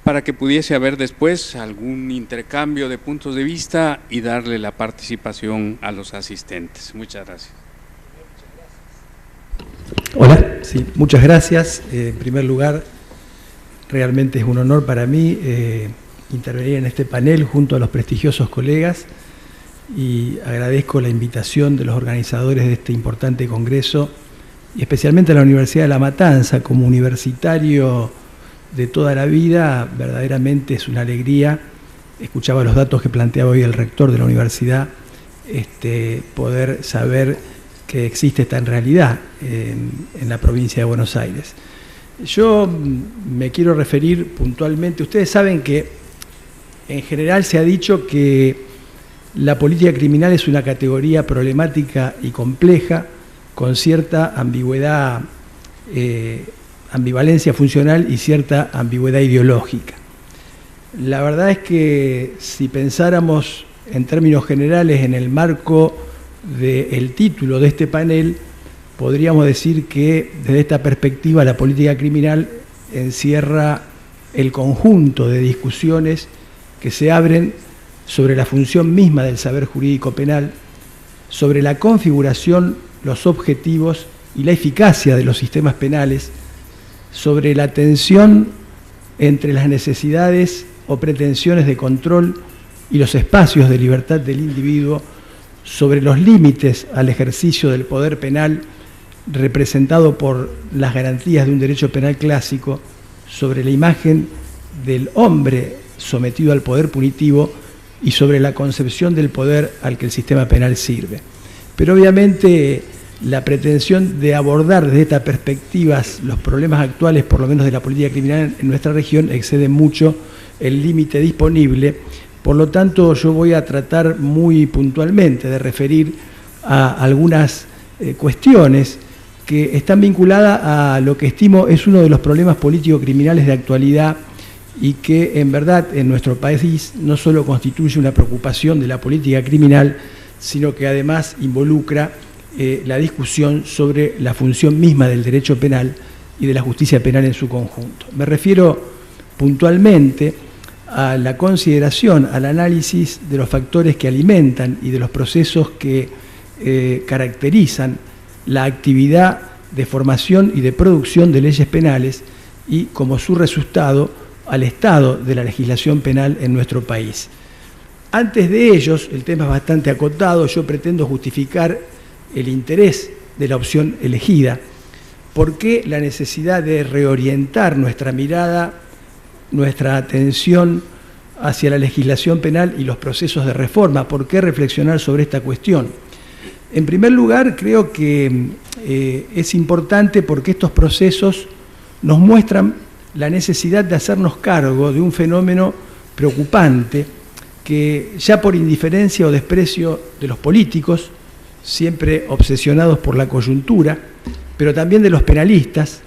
para que pudiese haber después algún intercambio de puntos de vista y darle la participación a los asistentes. Muchas gracias. Hola, sí, muchas gracias. En primer lugar, realmente es un honor para mí intervenir en este panel junto a los prestigiosos colegas, y agradezco la invitación de los organizadores de este importante congreso, y especialmente a la Universidad de La Matanza. Como universitario de toda la vida, verdaderamente es una alegría. Escuchaba los datos que planteaba hoy el rector de la universidad, poder saber que existe esta realidad en la provincia de Buenos Aires. Yo me quiero referir puntualmente, ustedes saben que en general se ha dicho que la política criminal es una categoría problemática y compleja, con cierta ambigüedad, ambivalencia funcional y cierta ambigüedad ideológica. La verdad es que si pensáramos en términos generales en el marco del título de este panel, podríamos decir que desde esta perspectiva la política criminal encierra el conjunto de discusiones que se abren sobre la función misma del saber jurídico penal, sobre la configuración, los objetivos y la eficacia de los sistemas penales, sobre la tensión entre las necesidades o pretensiones de control y los espacios de libertad del individuo, sobre los límites al ejercicio del poder penal representado por las garantías de un derecho penal clásico, sobre la imagen del hombre sometido al poder punitivo y sobre la concepción del poder al que el sistema penal sirve. Pero obviamente la pretensión de abordar desde estas perspectivas los problemas actuales, por lo menos de la política criminal en nuestra región, excede mucho el límite disponible. Por lo tanto, yo voy a tratar muy puntualmente de referir a algunas cuestiones que están vinculadas a lo que estimo es uno de los problemas político-criminales de actualidad y que en verdad en nuestro país no solo constituye una preocupación de la política criminal, sino que además involucra la discusión sobre la función misma del derecho penal y de la justicia penal en su conjunto. Me refiero puntualmente a la consideración, al análisis de los factores que alimentan y de los procesos que caracterizan la actividad de formación y de producción de leyes penales y, como su resultado, al estado de la legislación penal en nuestro país. Antes de ellos, el tema es bastante acotado, yo pretendo justificar el interés de la opción elegida, por qué la necesidad de reorientar nuestra mirada, nuestra atención hacia la legislación penal y los procesos de reforma, por qué reflexionar sobre esta cuestión. En primer lugar, creo que es importante porque estos procesos nos muestran la necesidad de hacernos cargo de un fenómeno preocupante que ya por indiferencia o desprecio de los políticos, siempre obsesionados por la coyuntura, pero también de los penalistas,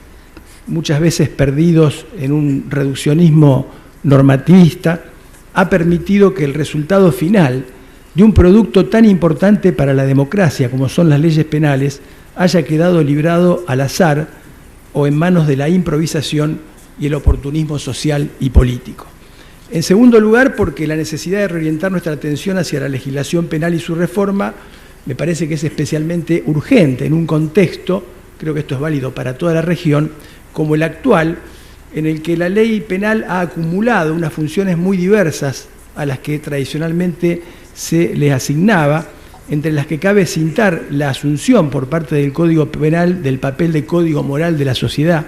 muchas veces perdidos en un reduccionismo normativista, ha permitido que el resultado final de un producto tan importante para la democracia como son las leyes penales haya quedado librado al azar o en manos de la improvisación y el oportunismo social y político. En segundo lugar, porque la necesidad de reorientar nuestra atención hacia la legislación penal y su reforma me parece que es especialmente urgente en un contexto, creo que esto es válido para toda la región, como el actual, en el que la ley penal ha acumulado unas funciones muy diversas a las que tradicionalmente se les asignaba, entre las que cabe citar la asunción por parte del Código Penal del papel de código moral de la sociedad,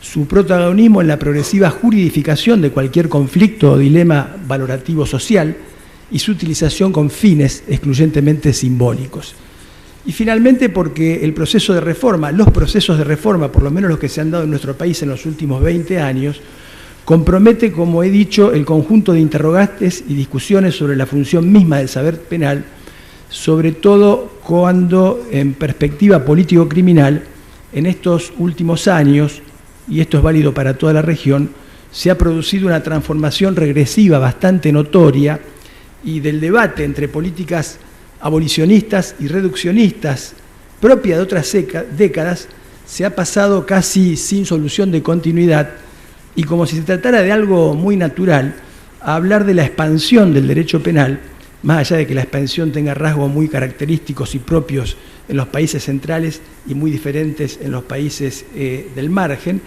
su protagonismo en la progresiva juridificación de cualquier conflicto o dilema valorativo social y su utilización con fines excluyentemente simbólicos. Y finalmente porque el proceso de reforma, los procesos de reforma, por lo menos los que se han dado en nuestro país en los últimos 20 años, compromete, como he dicho, el conjunto de interrogantes y discusiones sobre la función misma del saber penal, sobre todo cuando en perspectiva político-criminal, en estos últimos años, y esto es válido para toda la región, se ha producido una transformación regresiva bastante notoria y del debate entre políticas abolicionistas y reduccionistas propia de otras décadas se ha pasado casi sin solución de continuidad y como si se tratara de algo muy natural a hablar de la expansión del derecho penal, más allá de que la expansión tenga rasgos muy característicos y propios en los países centrales y muy diferentes en los países del margen,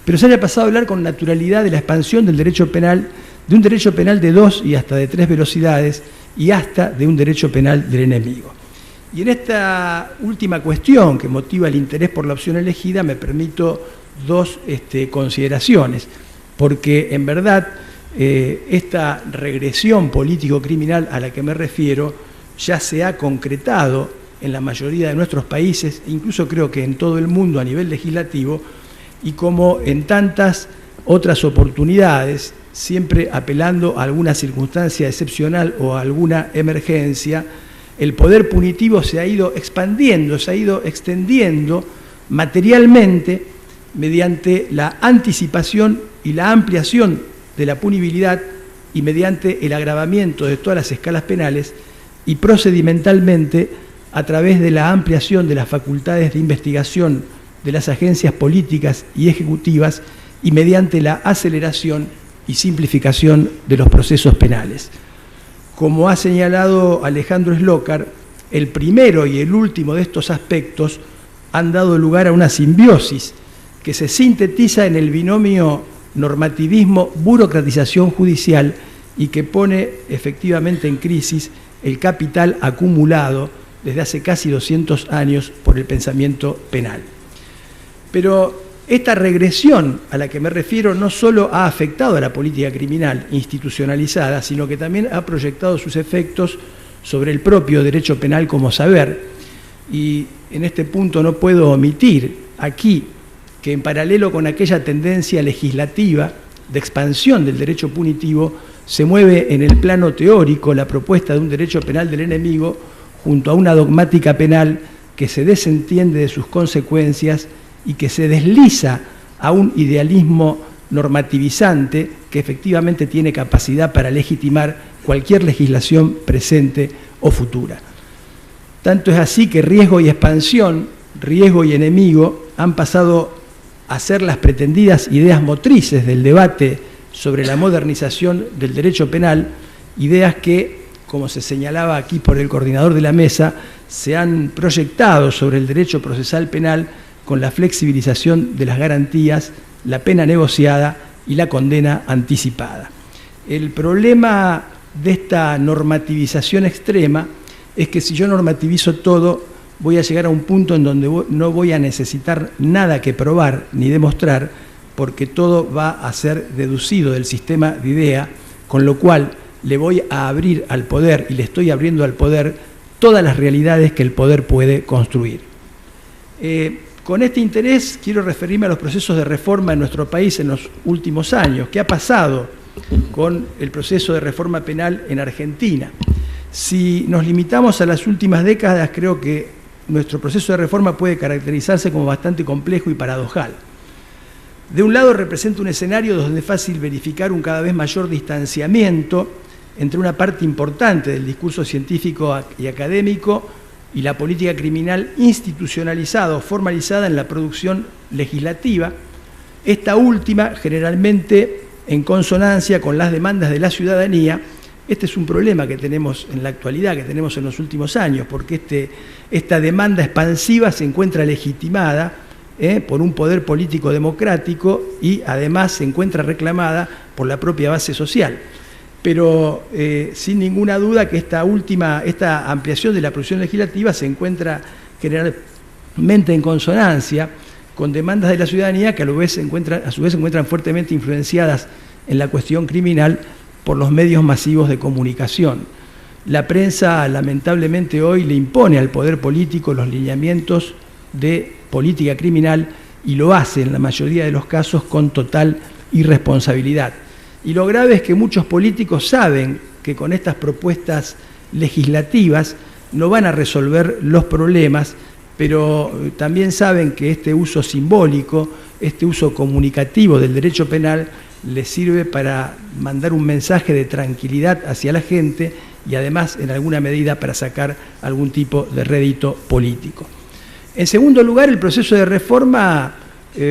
pero se haya pasado a hablar con naturalidad de la expansión del derecho penal, de un derecho penal de 2 y hasta de 3 velocidades y hasta de un derecho penal del enemigo. Y en esta última cuestión que motiva el interés por la opción elegida me permito dos consideraciones, porque en verdad esta regresión político-criminal a la que me refiero ya se ha concretado en la mayoría de nuestros países, incluso creo que en todo el mundo a nivel legislativo, y como en tantas otras oportunidades, siempre apelando a alguna circunstancia excepcional o a alguna emergencia, el poder punitivo se ha ido expandiendo, se ha ido extendiendo materialmente mediante la anticipación y la ampliación de la punibilidad y mediante el agravamiento de todas las escalas penales y procedimentalmente a través de la ampliación de las facultades de investigación de las agencias políticas y ejecutivas y mediante la aceleración y simplificación de los procesos penales. Como ha señalado Alejandro Slokar, el primero y el último de estos aspectos han dado lugar a una simbiosis que se sintetiza en el binomio normativismo-burocratización judicial y que pone efectivamente en crisis el capital acumulado desde hace casi 200 años por el pensamiento penal. Pero esta regresión a la que me refiero no solo ha afectado a la política criminal institucionalizada, sino que también ha proyectado sus efectos sobre el propio derecho penal como saber. Y en este punto no puedo omitir aquí que en paralelo con aquella tendencia legislativa de expansión del derecho punitivo, se mueve en el plano teórico la propuesta de un derecho penal del enemigo junto a una dogmática penal que se desentiende de sus consecuencias y que se desliza a un idealismo normativizante que efectivamente tiene capacidad para legitimar cualquier legislación presente o futura. Tanto es así que riesgo y expansión, riesgo y enemigo han pasado a ser las pretendidas ideas motrices del debate sobre la modernización del derecho penal, ideas que, como se señalaba aquí por el coordinador de la mesa, se han proyectado sobre el derecho procesal penal con la flexibilización de las garantías, la pena negociada y la condena anticipada. El problema de esta normativización extrema es que si yo normativizo todo, voy a llegar a un punto en donde no voy a necesitar nada que probar ni demostrar, porque todo va a ser deducido del sistema de idea, con lo cual le voy a abrir al poder, y le estoy abriendo al poder, todas las realidades que el poder puede construir. Con este interés quiero referirme a los procesos de reforma en nuestro país en los últimos años. ¿Qué ha pasado con el proceso de reforma penal en Argentina? Si nos limitamos a las últimas décadas, creo que nuestro proceso de reforma puede caracterizarse como bastante complejo y paradojal. De un lado representa un escenario donde es fácil verificar un cada vez mayor distanciamiento entre una parte importante del discurso científico y académico y la política criminal institucionalizada o formalizada en la producción legislativa, esta última generalmente en consonancia con las demandas de la ciudadanía. Este es un problema que tenemos en la actualidad, que tenemos en los últimos años, porque esta demanda expansiva se encuentra legitimada por un poder político democrático y además se encuentra reclamada por la propia base social. Pero sin ninguna duda que esta ampliación de la producción legislativa se encuentra generalmente en consonancia con demandas de la ciudadanía que a su vez se encuentran fuertemente influenciadas en la cuestión criminal por los medios masivos de comunicación. La prensa lamentablemente hoy le impone al poder político los lineamientos de política criminal y lo hace en la mayoría de los casos con total irresponsabilidad. Y lo grave es que muchos políticos saben que con estas propuestas legislativas no van a resolver los problemas, pero también saben que este uso simbólico, este uso comunicativo del derecho penal les sirve para mandar un mensaje de tranquilidad hacia la gente y además en alguna medida para sacar algún tipo de rédito político. En segundo lugar, el proceso de reforma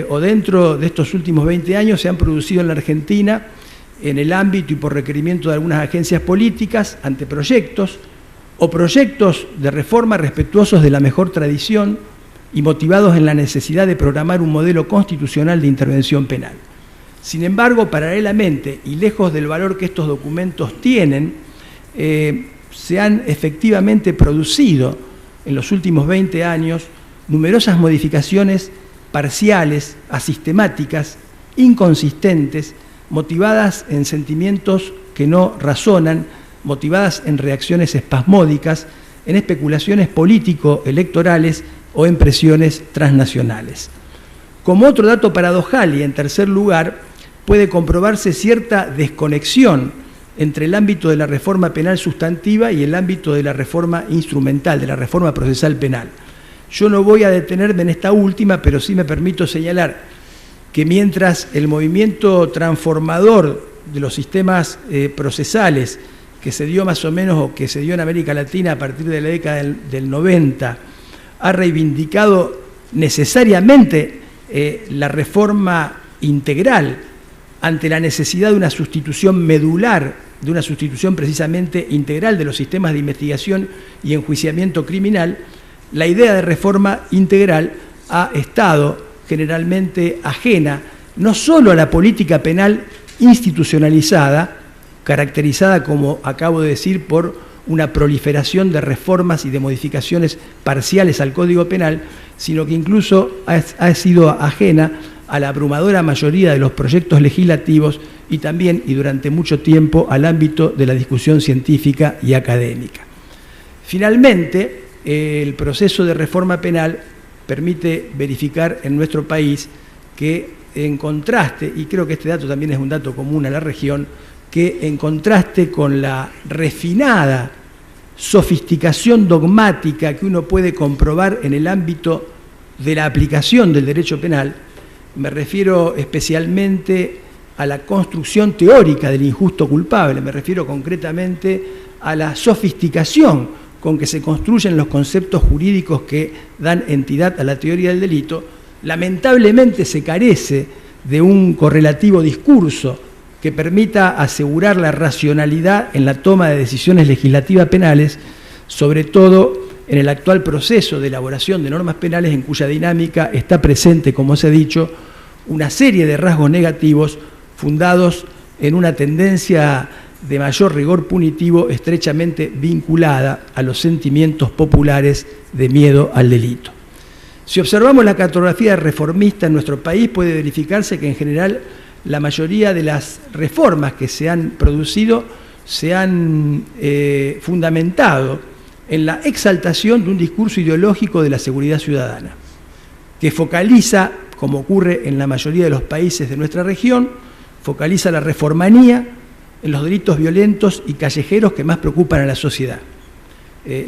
o dentro de estos últimos 20 años se han producido en la Argentina en el ámbito y por requerimiento de algunas agencias políticas, anteproyectos o proyectos de reforma respetuosos de la mejor tradición y motivados en la necesidad de programar un modelo constitucional de intervención penal. Sin embargo, paralelamente y lejos del valor que estos documentos tienen, se han efectivamente producido en los últimos 20 años numerosas modificaciones parciales, asistemáticas, inconsistentes, motivadas en sentimientos que no razonan, motivadas en reacciones espasmódicas en especulaciones político-electorales o en presiones transnacionales. Como otro dato paradojal y en tercer lugar, puede comprobarse cierta desconexión entre el ámbito de la reforma penal sustantiva y el ámbito de la reforma instrumental, de la reforma procesal penal. Yo no voy a detenerme en esta última, pero sí me permito señalar que mientras el movimiento transformador de los sistemas procesales que se dio más o menos, o que se dio en América Latina a partir de la década del 90, ha reivindicado necesariamente la reforma integral ante la necesidad de una sustitución medular, de una sustitución precisamente integral de los sistemas de investigación y enjuiciamiento criminal, la idea de reforma integral ha estado generalmente ajena no solo a la política penal institucionalizada, caracterizada, como acabo de decir, por una proliferación de reformas y de modificaciones parciales al Código Penal, sino que incluso ha sido ajena a la abrumadora mayoría de los proyectos legislativos y también, y durante mucho tiempo, al ámbito de la discusión científica y académica. Finalmente, el proceso de reforma penal permite verificar en nuestro país que, en contraste, y creo que este dato también es un dato común a la región, que en contraste con la refinada sofisticación dogmática que uno puede comprobar en el ámbito de la aplicación del derecho penal, me refiero especialmente a la construcción teórica del injusto culpable, me refiero concretamente a la sofisticación con que se construyen los conceptos jurídicos que dan entidad a la teoría del delito. Lamentablemente se carece de un correlativo discurso que permita asegurar la racionalidad en la toma de decisiones legislativas penales, sobre todo en el actual proceso de elaboración de normas penales en cuya dinámica está presente, como se ha dicho, una serie de rasgos negativos fundados en una tendencia de mayor rigor punitivo estrechamente vinculada a los sentimientos populares de miedo al delito. Si observamos la cartografía reformista en nuestro país, puede verificarse que en general la mayoría de las reformas que se han producido se han fundamentado en la exaltación de un discurso ideológico de la seguridad ciudadana, que focaliza, como ocurre en la mayoría de los países de nuestra región, focaliza la reformanía en los delitos violentos y callejeros que más preocupan a la sociedad.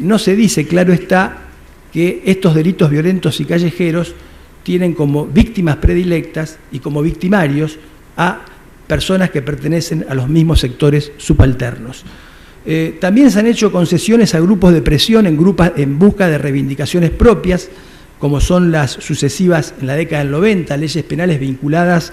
No se dice, claro está, que estos delitos violentos y callejeros tienen como víctimas predilectas y como victimarios a personas que pertenecen a los mismos sectores subalternos. También se han hecho concesiones a grupos de presión en busca de reivindicaciones propias, como son las sucesivas en la década del 90, leyes penales vinculadas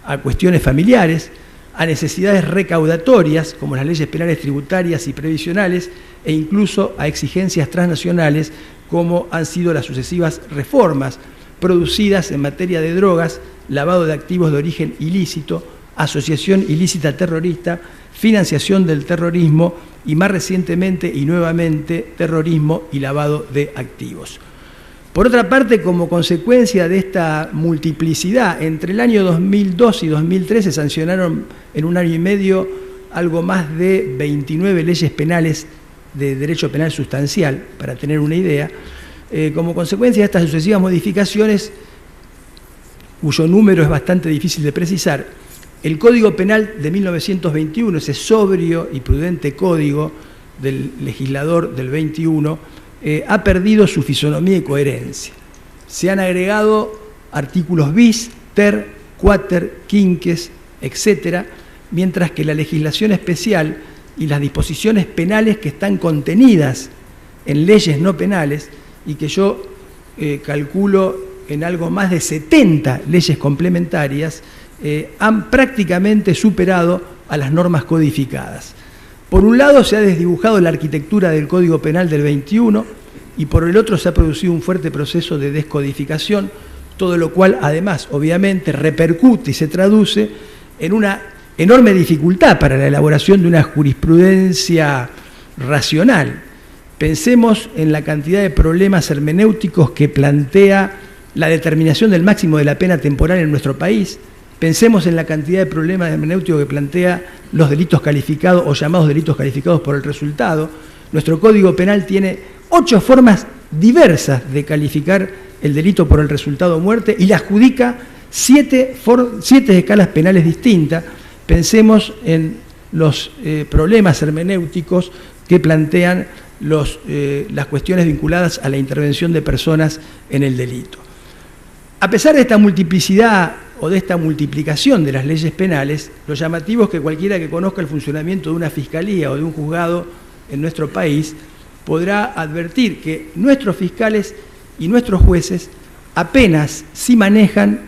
a cuestiones familiares, a necesidades recaudatorias, como las leyes penales tributarias y previsionales, e incluso a exigencias transnacionales, como han sido las sucesivas reformas producidas en materia de drogas, lavado de activos de origen ilícito, asociación ilícita terrorista, financiación del terrorismo y, más recientemente y nuevamente, terrorismo y lavado de activos. Por otra parte, como consecuencia de esta multiplicidad, entre el año 2002 y 2013 se sancionaron en un año y medio algo más de 29 leyes penales de derecho penal sustancial, para tener una idea. Como consecuencia de estas sucesivas modificaciones, cuyo número es bastante difícil de precisar, el Código Penal de 1921, ese sobrio y prudente código del legislador del 21, ha perdido su fisonomía y coherencia. Se han agregado artículos bis, ter, quater, quinques, etc., mientras que la legislación especial y las disposiciones penales que están contenidas en leyes no penales, y que yo calculo en algo más de 70 leyes complementarias, han prácticamente superado a las normas codificadas. Por un lado se ha desdibujado la arquitectura del Código Penal del 21 y por el otro se ha producido un fuerte proceso de descodificación, todo lo cual además obviamente repercute y se traduce en una enorme dificultad para la elaboración de una jurisprudencia racional. Pensemos en la cantidad de problemas hermenéuticos que plantea la determinación del máximo de la pena temporal en nuestro país. Pensemos en la cantidad de problemas hermenéuticos que plantea los delitos calificados o llamados delitos calificados por el resultado. Nuestro Código Penal tiene 8 formas diversas de calificar el delito por el resultado muerte y le adjudica 7 escalas penales distintas. Pensemos en los problemas hermenéuticos que plantean las cuestiones vinculadas a la intervención de personas en el delito. A pesar de esta multiplicidad o de esta multiplicación de las leyes penales, lo llamativo es que cualquiera que conozca el funcionamiento de una fiscalía o de un juzgado en nuestro país podrá advertir que nuestros fiscales y nuestros jueces apenas sí manejan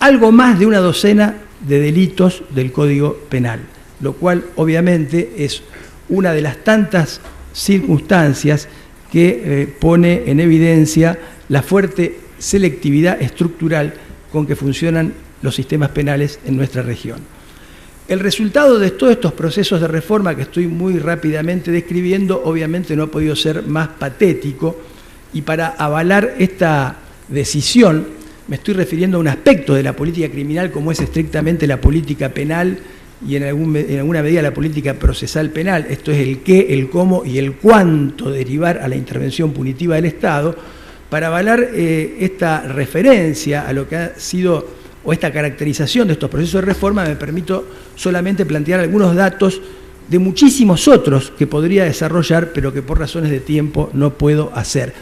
algo más de una docena de delitos del Código Penal, lo cual obviamente es una de las tantas circunstancias que pone en evidencia la fuerte selectividad estructural con que funcionan los sistemas penales en nuestra región. El resultado de todos estos procesos de reforma que estoy muy rápidamente describiendo obviamente no ha podido ser más patético, y para avalar esta decisión me estoy refiriendo a un aspecto de la política criminal como es estrictamente la política penal y en alguna medida la política procesal penal, esto es el qué, el cómo y el cuánto derivar a la intervención punitiva del Estado. Para avalar esta referencia a lo que ha sido o esta caracterización de estos procesos de reforma, me permito solamente plantear algunos datos de muchísimos otros que podría desarrollar, pero que por razones de tiempo no puedo hacer.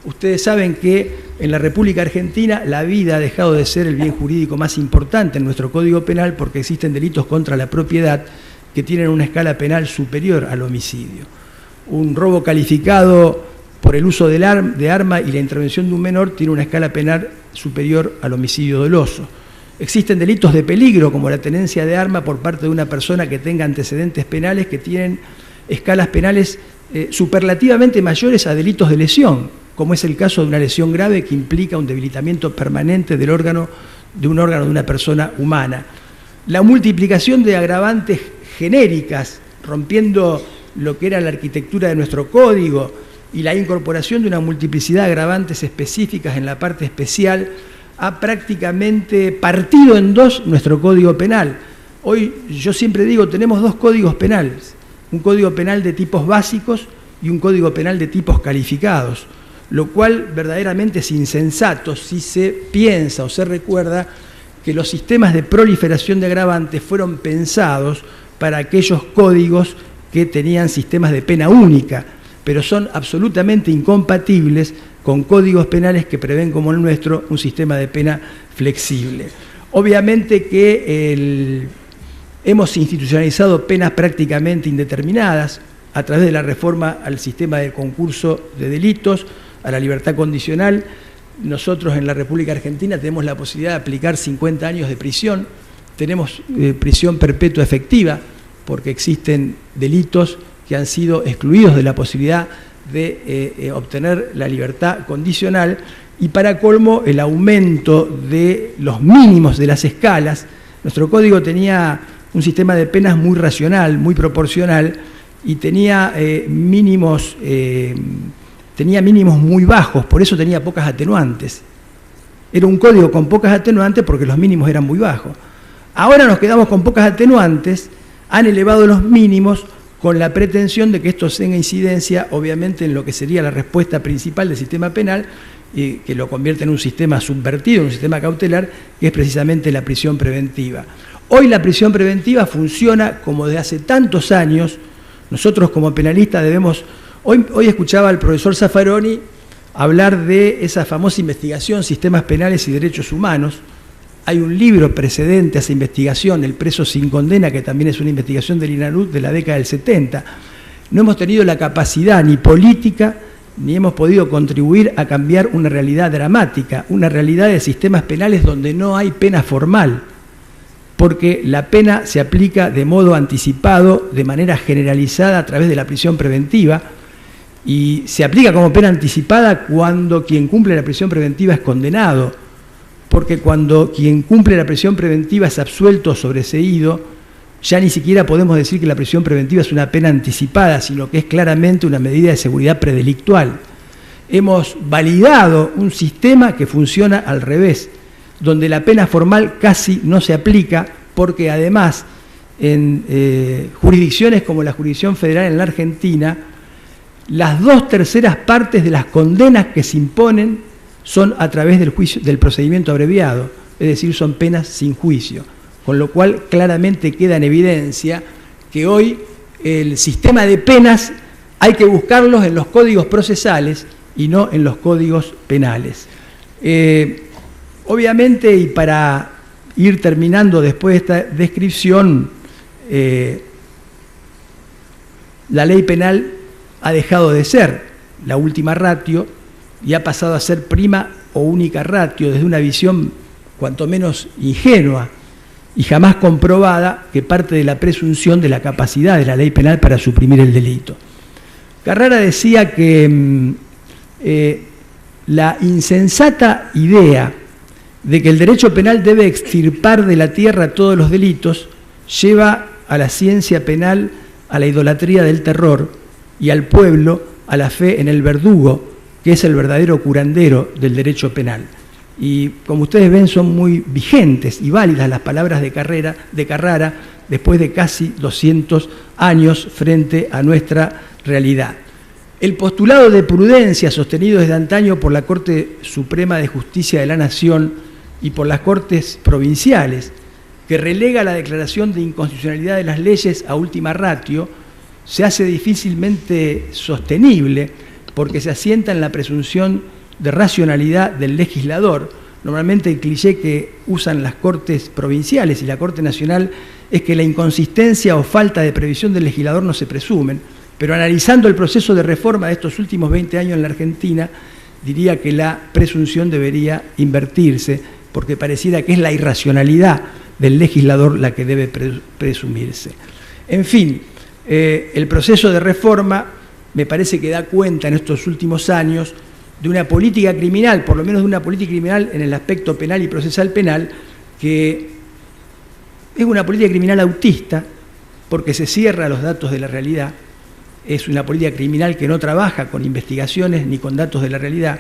Ustedes saben que en la República Argentina la vida ha dejado de ser el bien jurídico más importante en nuestro Código Penal porque existen delitos contra la propiedad que tienen una escala penal superior al homicidio. Un robo calificado por el uso de arma y la intervención de un menor tiene una escala penal superior al homicidio doloso. Existen delitos de peligro como la tenencia de arma por parte de una persona que tenga antecedentes penales que tienen escalas penales superlativamente mayores a delitos de lesión, como es el caso de una lesión grave que implica un debilitamiento permanente del órgano de una persona humana. La multiplicación de agravantes genéricas, rompiendo lo que era la arquitectura de nuestro código, y la incorporación de una multiplicidad de agravantes específicas en la parte especial, ha prácticamente partido en dos nuestro Código Penal. Hoy yo siempre digo, tenemos dos códigos penales, un Código Penal de tipos básicos y un Código Penal de tipos calificados, lo cual verdaderamente es insensato si se piensa o se recuerda que los sistemas de proliferación de agravantes fueron pensados para aquellos códigos que tenían sistemas de pena única, pero son absolutamente incompatibles con códigos penales que prevén, como el nuestro, un sistema de pena flexible. Obviamente que hemos institucionalizado penas prácticamente indeterminadas a través de la reforma al sistema de concurso de delitos, a la libertad condicional. Nosotros en la República Argentina tenemos la posibilidad de aplicar 50 años de prisión, tenemos prisión perpetua efectiva, porque existen delitos que han sido excluidos de la posibilidad de obtener la libertad condicional, y para colmo el aumento de los mínimos de las escalas. Nuestro código tenía un sistema de penas muy racional, muy proporcional, y tenía mínimos muy bajos, por eso tenía pocas atenuantes. Era un código con pocas atenuantes porque los mínimos eran muy bajos. Ahora nos quedamos con pocas atenuantes, han elevado los mínimos con la pretensión de que esto tenga incidencia, obviamente, en lo que sería la respuesta principal del sistema penal, y que lo convierte en un sistema subvertido, en un sistema cautelar, que es precisamente la prisión preventiva. Hoy la prisión preventiva funciona como de hace tantos años. Nosotros como penalistas debemos... Hoy escuchaba al profesor Zaffaroni hablar de esa famosa investigación Sistemas Penales y Derechos Humanos. Hay un libro precedente a esa investigación, El preso sin condena, que también es una investigación del INANUT de la década del 70. No hemos tenido la capacidad ni política ni hemos podido contribuir a cambiar una realidad dramática, una realidad de sistemas penales donde no hay pena formal, porque la pena se aplica de modo anticipado, de manera generalizada a través de la prisión preventiva, y se aplica como pena anticipada cuando quien cumple la prisión preventiva es condenado, porque cuando quien cumple la prisión preventiva es absuelto o sobreseído, ya ni siquiera podemos decir que la prisión preventiva es una pena anticipada, sino que es claramente una medida de seguridad predelictual. Hemos validado un sistema que funciona al revés, donde la pena formal casi no se aplica, porque además en jurisdicciones como la jurisdicción federal en la Argentina, las 2/3 partes de las condenas que se imponen son a través del procedimiento abreviado, es decir, son penas sin juicio, con lo cual claramente queda en evidencia que hoy el sistema de penas hay que buscarlos en los códigos procesales y no en los códigos penales. Obviamente, y para ir terminando después de esta descripción, la ley penal ha dejado de ser la última ratio y ha pasado a ser prima o única ratio desde una visión cuanto menos ingenua y jamás comprobada que parte de la presunción de la capacidad de la ley penal para suprimir el delito. Carrara decía que la insensata idea de que el derecho penal debe extirpar de la tierra todos los delitos lleva a la ciencia penal a la idolatría del terror y al pueblo a la fe en el verdugo, que es el verdadero curandero del derecho penal. Y como ustedes ven, son muy vigentes y válidas las palabras de Carrara después de casi 200 años frente a nuestra realidad. El postulado de prudencia sostenido desde antaño por la Corte Suprema de Justicia de la Nación y por las Cortes Provinciales, que relega la declaración de inconstitucionalidad de las leyes a última ratio, se hace difícilmente sostenible porque se asienta en la presunción de racionalidad del legislador. Normalmente el cliché que usan las Cortes Provinciales y la Corte Nacional es que la inconsistencia o falta de previsión del legislador no se presumen, pero analizando el proceso de reforma de estos últimos 20 años en la Argentina, diría que la presunción debería invertirse, porque pareciera que es la irracionalidad del legislador la que debe presumirse. En fin, el proceso de reforma me parece que da cuenta en estos últimos años de una política criminal, por lo menos de una política criminal en el aspecto penal y procesal penal, que es una política criminal autista, porque se cierra a los datos de la realidad, es una política criminal que no trabaja con investigaciones ni con datos de la realidad,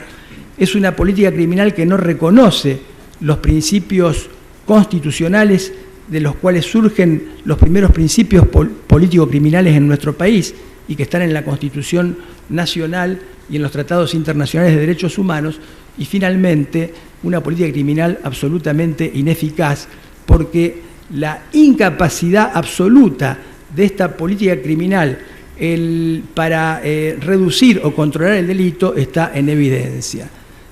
es una política criminal que no reconoce los principios constitucionales de los cuales surgen los primeros principios político-criminales en nuestro país y que están en la Constitución Nacional y en los tratados internacionales de derechos humanos, y finalmente una política criminal absolutamente ineficaz, porque la incapacidad absoluta de esta política criminal para reducir o controlar el delito está en evidencia.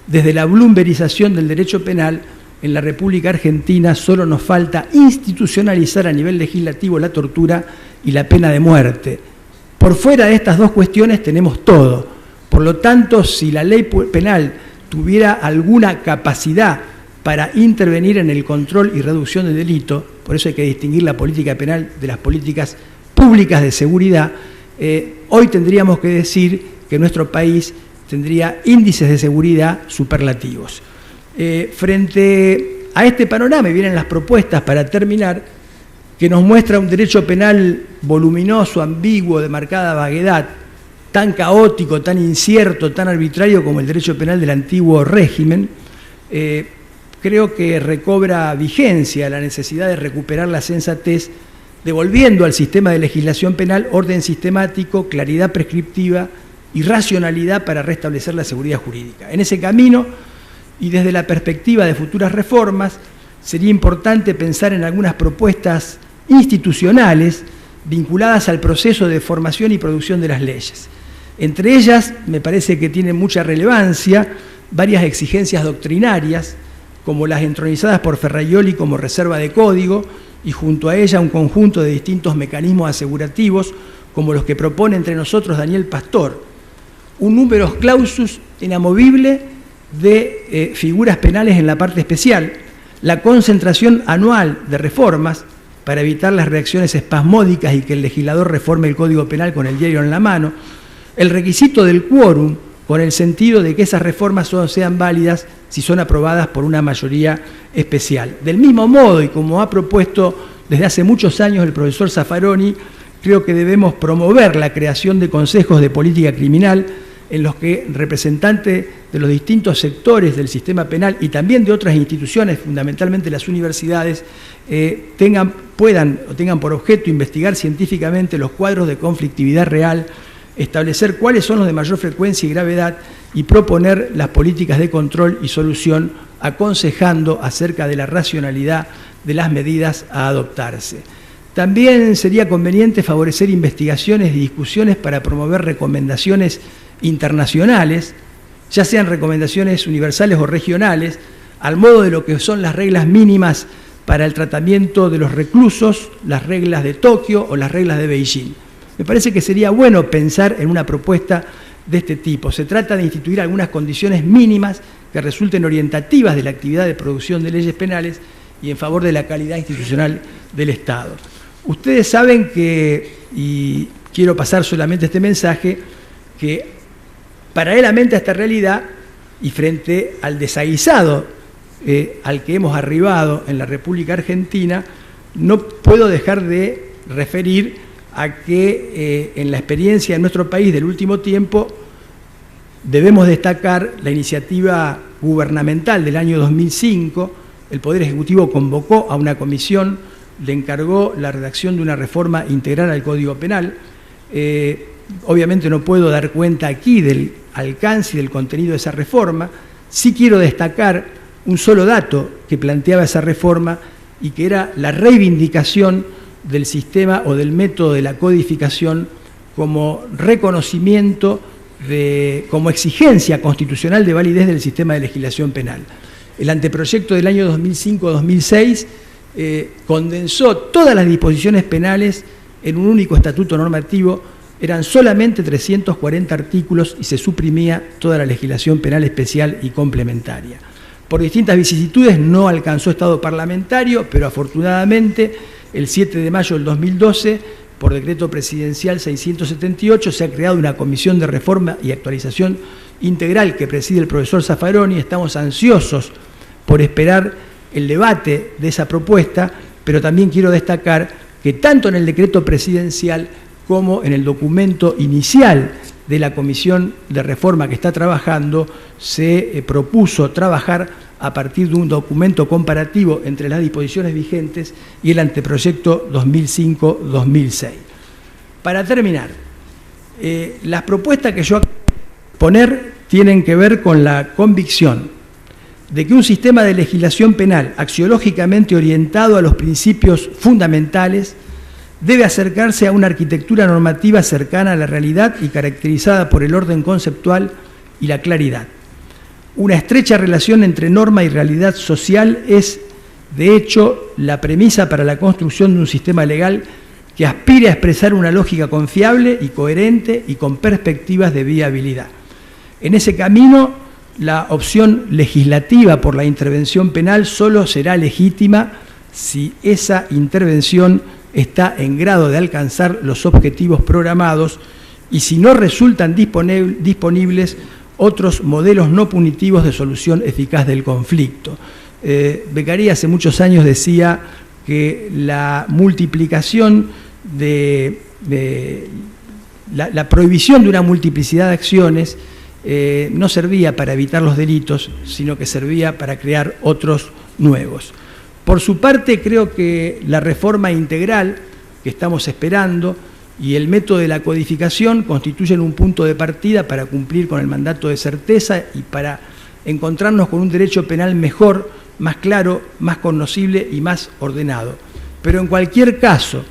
Desde la bloombergización del derecho penal, en la República Argentina solo nos falta institucionalizar a nivel legislativo la tortura y la pena de muerte. Por fuera de estas dos cuestiones tenemos todo. Por lo tanto, si la ley penal tuviera alguna capacidad para intervenir en el control y reducción del delito, por eso hay que distinguir la política penal de las políticas públicas de seguridad, hoy tendríamos que decir que nuestro país tendría índices de seguridad superlativos. Frente a este panorama vienen las propuestas para terminar, que nos muestra un derecho penal voluminoso, ambiguo, de marcada vaguedad, tan caótico, tan incierto, tan arbitrario como el derecho penal del antiguo régimen. Creo que recobra vigencia la necesidad de recuperar la sensatez, devolviendo al sistema de legislación penal orden sistemático, claridad prescriptiva y racionalidad para restablecer la seguridad jurídica. En ese camino, y desde la perspectiva de futuras reformas, sería importante pensar en algunas propuestas institucionales vinculadas al proceso de formación y producción de las leyes. Entre ellas, me parece que tienen mucha relevancia varias exigencias doctrinarias, como las entronizadas por Ferraioli como reserva de código, y junto a ella un conjunto de distintos mecanismos asegurativos, como los que propone entre nosotros Daniel Pastor. Un numerus clausus inamovible de figuras penales en la parte especial, la concentración anual de reformas para evitar las reacciones espasmódicas y que el legislador reforme el Código Penal con el diario en la mano, el requisito del quórum con el sentido de que esas reformas solo sean válidas si son aprobadas por una mayoría especial. Del mismo modo, y como ha propuesto desde hace muchos años el profesor Zaffaroni, creo que debemos promover la creación de consejos de política criminal en los que representantes de los distintos sectores del sistema penal y también de otras instituciones, fundamentalmente las universidades, tengan por objeto investigar científicamente los cuadros de conflictividad real establecer cuáles son los de mayor frecuencia y gravedad y proponer las políticas de control y solución, aconsejando acerca de la racionalidad de las medidas a adoptarse. También sería conveniente favorecer investigaciones y discusiones para promover recomendaciones internacionales, ya sean recomendaciones universales o regionales, al modo de lo que son las reglas mínimas para el tratamiento de los reclusos, las reglas de Tokio o las reglas de Beijing. Me parece que sería bueno pensar en una propuesta de este tipo. Se trata de instituir algunas condiciones mínimas que resulten orientativas de la actividad de producción de leyes penales y en favor de la calidad institucional del Estado. Ustedes saben que, y quiero pasar solamente este mensaje, que paralelamente a esta realidad y frente al desaguisado al que hemos arribado en la República Argentina, no puedo dejar de referir a que en la experiencia de nuestro país del último tiempo debemos destacar la iniciativa gubernamental del año 2005. El Poder Ejecutivo convocó a una comisión, le encargó la redacción de una reforma integral al Código Penal. Obviamente no puedo dar cuenta aquí del alcance y del contenido de esa reforma. Sí quiero destacar un solo dato que planteaba esa reforma y que era la reivindicación del sistema o del método de la codificación como reconocimiento, como exigencia constitucional de validez del sistema de legislación penal. El anteproyecto del año 2005-2006 condensó todas las disposiciones penales en un único estatuto normativo. Eran solamente 340 artículos y se suprimía toda la legislación penal especial y complementaria. Por distintas vicisitudes no alcanzó estado parlamentario, pero afortunadamente el 7 de mayo del 2012, por decreto presidencial 678, se ha creado una comisión de reforma y actualización integral que preside el profesor Zaffaroni. Estamos ansiosos por esperar el debate de esa propuesta, pero también quiero destacar que tanto en el decreto presidencial como en el documento inicial de la comisión de reforma que está trabajando, se propuso trabajar a partir de un documento comparativo entre las disposiciones vigentes y el anteproyecto 2005-2006. Para terminar, las propuestas que yo acabo de poner tienen que ver con la convicción de que un sistema de legislación penal axiológicamente orientado a los principios fundamentales debe acercarse a una arquitectura normativa cercana a la realidad y caracterizada por el orden conceptual y la claridad. Una estrecha relación entre norma y realidad social es, de hecho, la premisa para la construcción de un sistema legal que aspire a expresar una lógica confiable y coherente y con perspectivas de viabilidad. En ese camino, la opción legislativa por la intervención penal solo será legítima si esa intervención está en grado de alcanzar los objetivos programados y si no resultan disponibles otros modelos no punitivos de solución eficaz del conflicto. Beccaria hace muchos años decía que la multiplicación la prohibición de una multiplicidad de acciones no servía para evitar los delitos, sino que servía para crear otros nuevos. Por su parte, creo que la reforma integral que estamos esperando y el método de la codificación constituyen un punto de partida para cumplir con el mandato de certeza y para encontrarnos con un derecho penal mejor, más claro, más conocible y más ordenado. Pero en cualquier caso,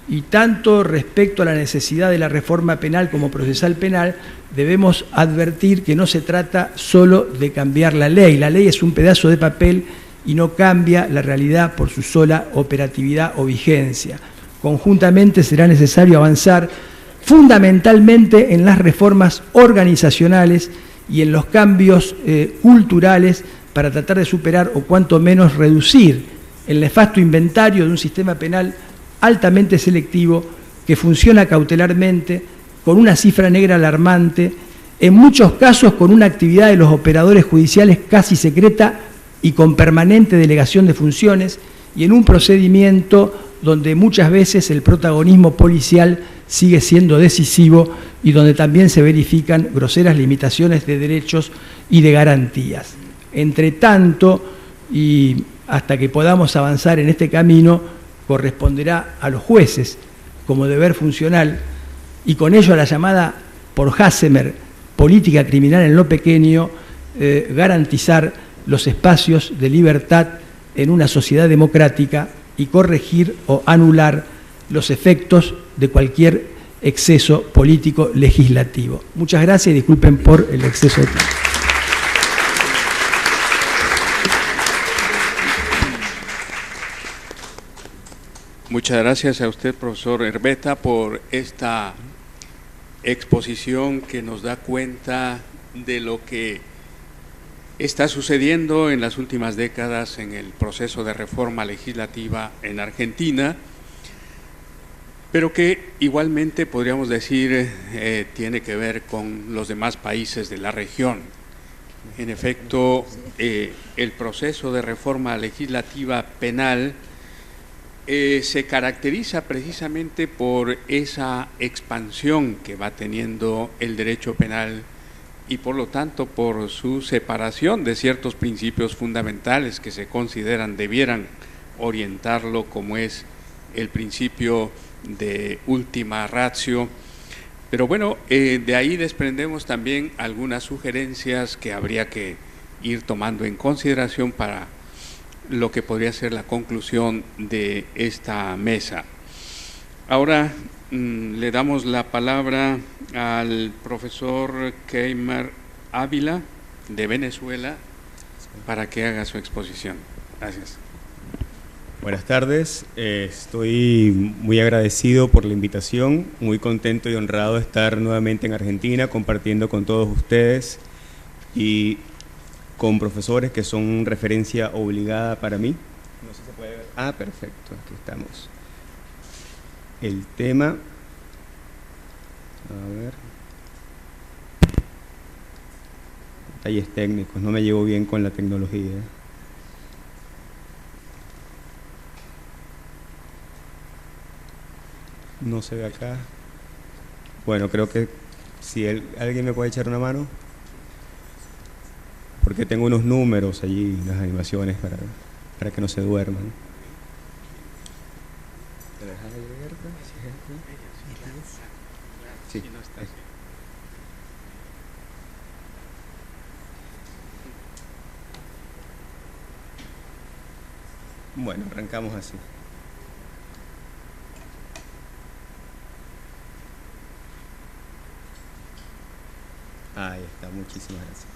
y tanto respecto a la necesidad de la reforma penal como procesal penal, debemos advertir que no se trata solo de cambiar la ley. La ley es un pedazo de papel y no cambia la realidad por su sola operatividad o vigencia. Conjuntamente será necesario avanzar fundamentalmente en las reformas organizacionales y en los cambios culturales para tratar de superar o cuanto menos reducir el nefasto inventario de un sistema penal altamente selectivo que funciona cautelarmente, con una cifra negra alarmante, en muchos casos con una actividad de los operadores judiciales casi secreta y con permanente delegación de funciones, y en un procedimiento donde muchas veces el protagonismo policial sigue siendo decisivo y donde también se verifican groseras limitaciones de derechos y de garantías. Entre tanto, y hasta que podamos avanzar en este camino, corresponderá a los jueces, como deber funcional, y con ello a la llamada por Hassemer, política criminal en lo pequeño, garantizar los espacios de libertad en una sociedad democrática y corregir o anular los efectos de cualquier exceso político legislativo. Muchas gracias y disculpen por el exceso de tiempo. Muchas gracias a usted, profesor Herbeta, por esta exposición que nos da cuenta de lo que está sucediendo en las últimas décadas en el proceso de reforma legislativa en Argentina, pero que igualmente podríamos decir tiene que ver con los demás países de la región. En efecto, el proceso de reforma legislativa penal se caracteriza precisamente por esa expansión que va teniendo el derecho penal y por lo tanto por su separación de ciertos principios fundamentales que se consideran debieran orientarlo, como es el principio de última ratio. Pero bueno, de ahí desprendemos también algunas sugerencias que habría que ir tomando en consideración para lo que podría ser la conclusión de esta mesa. Ahora le damos la palabra al profesor Keimer Ávila de Venezuela para que haga su exposición. Gracias. Buenas tardes, estoy muy agradecido por la invitación, muy contento y honrado de estar nuevamente en Argentina compartiendo con todos ustedes y con profesores que son referencia obligada para mí. No sé si se puede ver. Ah, perfecto, aquí estamos. El tema, a ver, detalles técnicos, no me llevo bien con la tecnología. No se ve acá. Bueno, creo que si alguien me puede echar una mano, porque tengo unos números allí, las animaciones para que no se duerman. Sí. Bueno, arrancamos así. Ahí está, muchísimas gracias.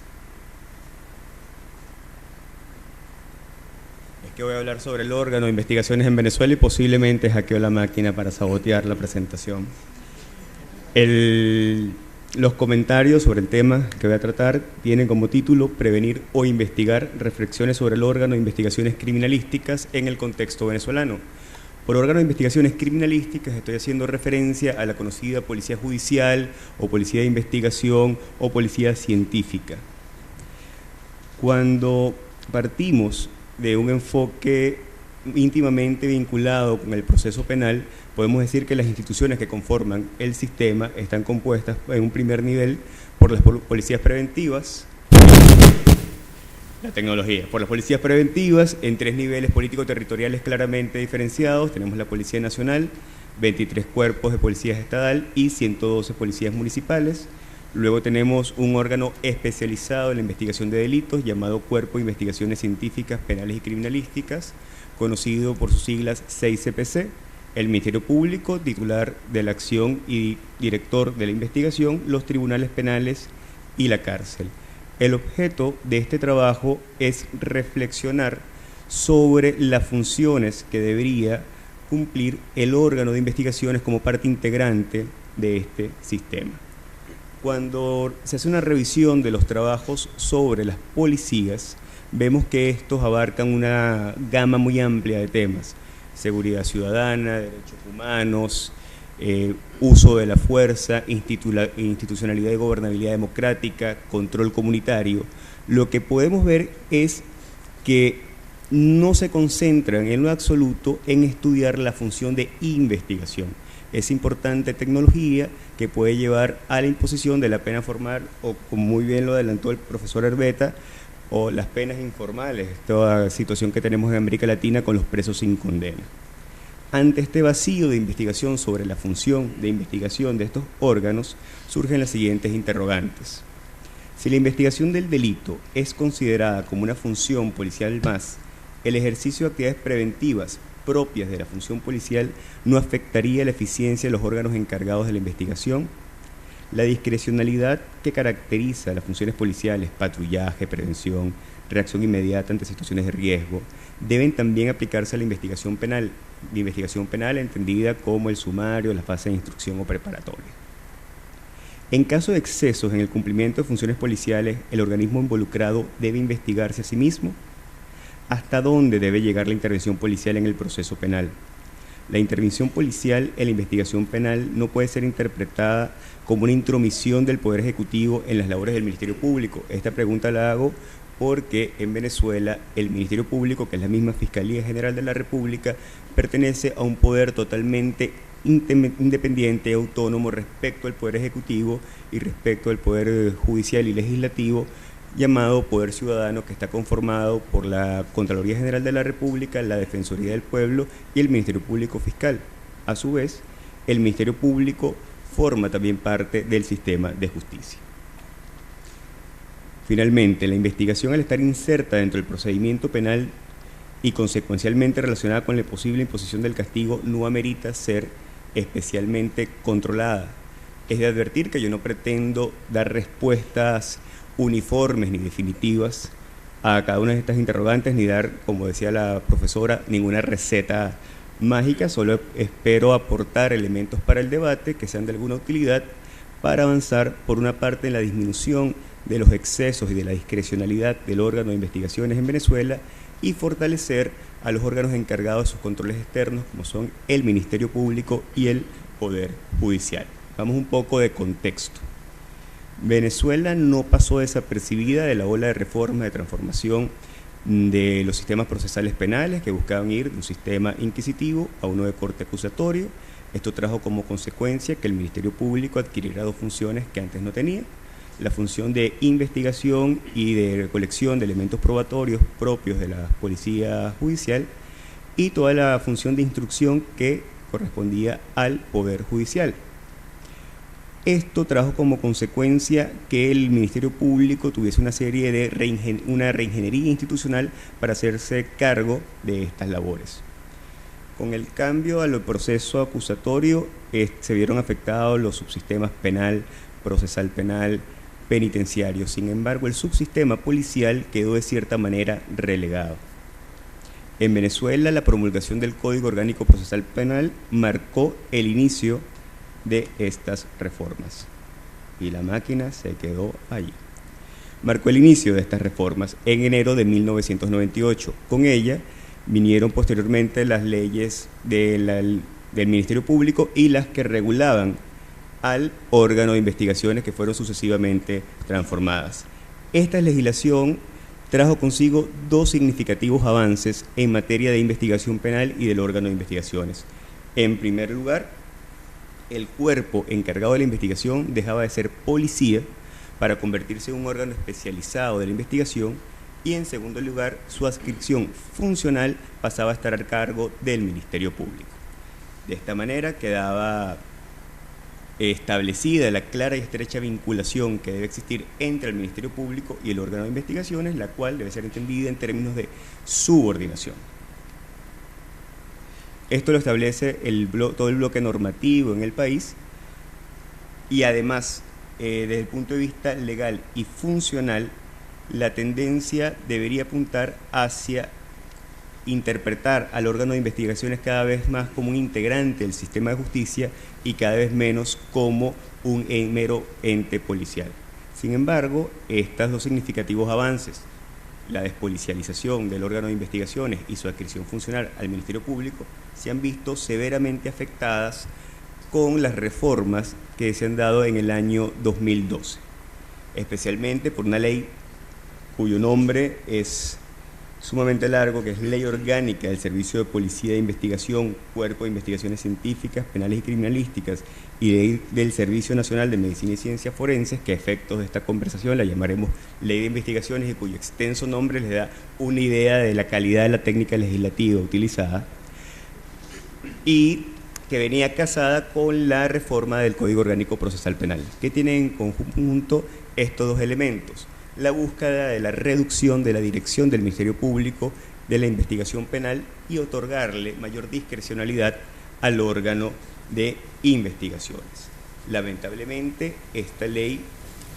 Es que voy a hablar sobre el órgano de investigaciones en Venezuela y posiblemente hackeo la máquina para sabotear la presentación. Los comentarios sobre el tema que voy a tratar tienen como título Prevenir o investigar reflexiones sobre el órgano de investigaciones criminalísticas en el contexto venezolano. Por órgano de investigaciones criminalísticas estoy haciendo referencia a la conocida policía judicial o policía de investigación o policía científica. Cuando partimos de un enfoque íntimamente vinculado con el proceso penal, podemos decir que las instituciones que conforman el sistema están compuestas en un primer nivel por las policías preventivas, la tecnología, por las policías preventivas en 3 niveles político-territoriales claramente diferenciados. Tenemos la Policía Nacional, 23 cuerpos de policías estatal y 112 policías municipales. Luego tenemos un órgano especializado en la investigación de delitos llamado Cuerpo de Investigaciones Científicas, Penales y Criminalísticas, conocido por sus siglas 6CPC, el Ministerio Público, titular de la acción y director de la investigación, los tribunales penales y la cárcel. El objeto de este trabajo es reflexionar sobre las funciones que debería cumplir el órgano de investigaciones como parte integrante de este sistema. Cuando se hace una revisión de los trabajos sobre las policías, vemos que estos abarcan una gama muy amplia de temas: seguridad ciudadana, derechos humanos, uso de la fuerza, institucionalidad y gobernabilidad democrática, control comunitario. Lo que podemos ver es que no se concentran en lo absoluto en estudiar la función de investigación. Es importante tecnología que puede llevar a la imposición de la pena formal, o como muy bien lo adelantó el profesor Herbeta, o las penas informales, toda situación que tenemos en América Latina con los presos sin condena. Ante este vacío de investigación sobre la función de investigación de estos órganos, surgen las siguientes interrogantes. Si la investigación del delito es considerada como una función policial más, el ejercicio de actividades preventivas propias de la función policial no afectaría la eficiencia de los órganos encargados de la investigación. La discrecionalidad que caracteriza las funciones policiales, patrullaje, prevención, reacción inmediata ante situaciones de riesgo, deben también aplicarse a la investigación penal entendida como el sumario, la fase de instrucción o preparatoria. En caso de excesos en el cumplimiento de funciones policiales, el organismo involucrado debe investigarse a sí mismo. ¿Hasta dónde debe llegar la intervención policial en el proceso penal? La intervención policial en la investigación penal no puede ser interpretada como una intromisión del Poder Ejecutivo en las labores del Ministerio Público. Esta pregunta la hago porque en Venezuela el Ministerio Público, que es la misma Fiscalía General de la República, pertenece a un poder totalmente independiente y autónomo respecto al Poder Ejecutivo y respecto al Poder Judicial y Legislativo, llamado Poder Ciudadano, que está conformado por la Contraloría General de la República, la Defensoría del Pueblo y el Ministerio Público Fiscal. A su vez, el Ministerio Público forma también parte del sistema de justicia. Finalmente, la investigación, al estar inserta dentro del procedimiento penal y consecuencialmente relacionada con la posible imposición del castigo, no amerita ser especialmente controlada. Es de advertir que yo no pretendo dar respuestas uniformes ni definitivas a cada una de estas interrogantes, ni dar, como decía la profesora, ninguna receta mágica. Solo espero aportar elementos para el debate que sean de alguna utilidad para avanzar, por una parte, en la disminución de los excesos y de la discrecionalidad del órgano de investigaciones en Venezuela, y fortalecer a los órganos encargados de sus controles externos, como son el Ministerio Público y el Poder Judicial. Vamos un poco de contexto. Venezuela no pasó desapercibida de la ola de reforma, de transformación de los sistemas procesales penales que buscaban ir de un sistema inquisitivo a uno de corte acusatorio. Esto trajo como consecuencia que el Ministerio Público adquiriera dos funciones que antes no tenía: la función de investigación y de recolección de elementos probatorios propios de la Policía Judicial, y toda la función de instrucción que correspondía al Poder Judicial. Esto trajo como consecuencia que el Ministerio Público tuviese una serie de una reingeniería institucional para hacerse cargo de estas labores. Con el cambio al proceso acusatorio se vieron afectados los subsistemas penal, procesal penal, penitenciario. Sin embargo, el subsistema policial quedó de cierta manera relegado. En Venezuela, la promulgación del Código Orgánico Procesal Penal marcó el inicio de estas reformas, y la máquina se quedó allí. Marcó el inicio de estas reformas en enero de 1998. Con ella vinieron posteriormente las leyes del Ministerio Público y las que regulaban al órgano de investigaciones, que fueron sucesivamente transformadas. Esta legislación trajo consigo dos significativos avances en materia de investigación penal y del órgano de investigaciones. En primer lugar, el cuerpo encargado de la investigación dejaba de ser policía para convertirse en un órgano especializado de la investigación, y en segundo lugar, su adscripción funcional pasaba a estar a cargo del Ministerio Público. De esta manera quedaba establecida la clara y estrecha vinculación que debe existir entre el Ministerio Público y el órgano de investigaciones, la cual debe ser entendida en términos de subordinación. Esto lo establece todo el bloque normativo en el país, y además, desde el punto de vista legal y funcional, la tendencia debería apuntar hacia interpretar al órgano de investigaciones cada vez más como un integrante del sistema de justicia y cada vez menos como un mero ente policial. Sin embargo, estos dos significativos avances, la despolicialización del órgano de investigaciones y su adscripción funcional al Ministerio Público, se han visto severamente afectadas con las reformas que se han dado en el año 2012, especialmente por una ley cuyo nombre es sumamente largo, que es Ley Orgánica del Servicio de Policía de Investigación, Cuerpo de Investigaciones Científicas, Penales y Criminalísticas, y Ley del Servicio Nacional de Medicina y Ciencias Forenses, que a efectos de esta conversación la llamaremos Ley de Investigaciones, y cuyo extenso nombre les da una idea de la calidad de la técnica legislativa utilizada. y que venía casada con la reforma del Código Orgánico Procesal Penal, que tiene en conjunto estos dos elementos: la búsqueda de la reducción de la dirección del Ministerio Público de la investigación penal y otorgarle mayor discrecionalidad al órgano de investigaciones. Lamentablemente, esta ley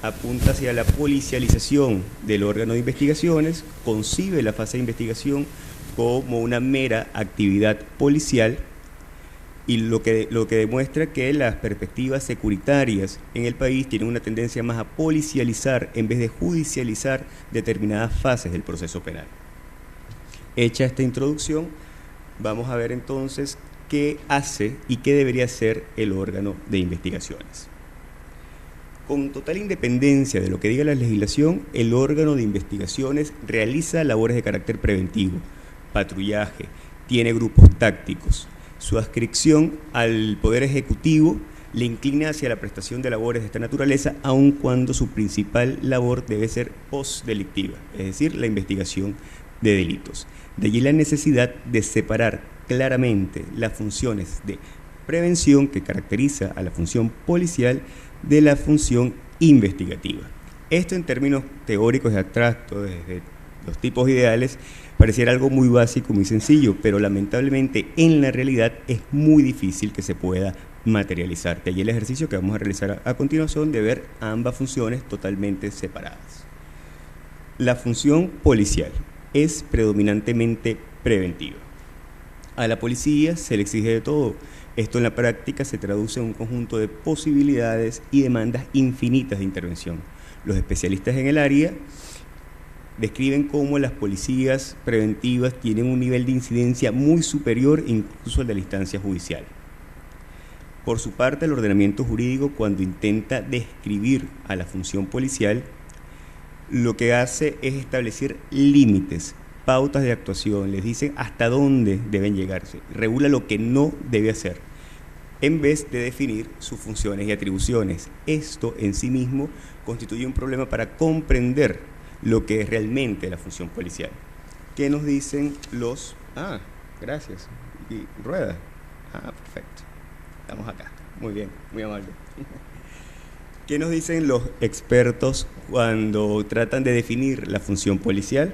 apunta hacia la policialización del órgano de investigaciones, concibe la fase de investigación como una mera actividad policial, y lo que demuestra que las perspectivas securitarias en el país tienen una tendencia más a policializar en vez de judicializar determinadas fases del proceso penal. Hecha esta introducción, vamos a ver entonces qué hace y qué debería hacer el órgano de investigaciones. Con total independencia de lo que diga la legislación, el órgano de investigaciones realiza labores de carácter preventivo, patrullaje, tiene grupos tácticos. Su adscripción al Poder Ejecutivo le inclina hacia la prestación de labores de esta naturaleza, aun cuando su principal labor debe ser postdelictiva, es decir, la investigación de delitos. De allí la necesidad de separar claramente las funciones de prevención que caracteriza a la función policial de la función investigativa. Esto en términos teóricos y abstractos, desde los tipos ideales, pareciera algo muy básico, muy sencillo, pero lamentablemente en la realidad es muy difícil que se pueda materializar. De allí el ejercicio que vamos a realizar a continuación de ver ambas funciones totalmente separadas. La función policial es predominantemente preventiva. A la policía se le exige de todo. Esto en la práctica se traduce en un conjunto de posibilidades y demandas infinitas de intervención. Los especialistas en el área describen cómo las policías preventivas tienen un nivel de incidencia muy superior incluso al de la instancia judicial. Por su parte, el ordenamiento jurídico, cuando intenta describir a la función policial, lo que hace es establecer límites, pautas de actuación, les dice hasta dónde deben llegarse, regula lo que no debe hacer, en vez de definir sus funciones y atribuciones. Esto en sí mismo constituye un problema para comprender lo que es realmente la función policial. ¿Qué nos dicen los... gracias. ¿Y Rueda? Perfecto. Estamos acá. Muy bien, muy amable. ¿Qué nos dicen los expertos cuando tratan de definir la función policial?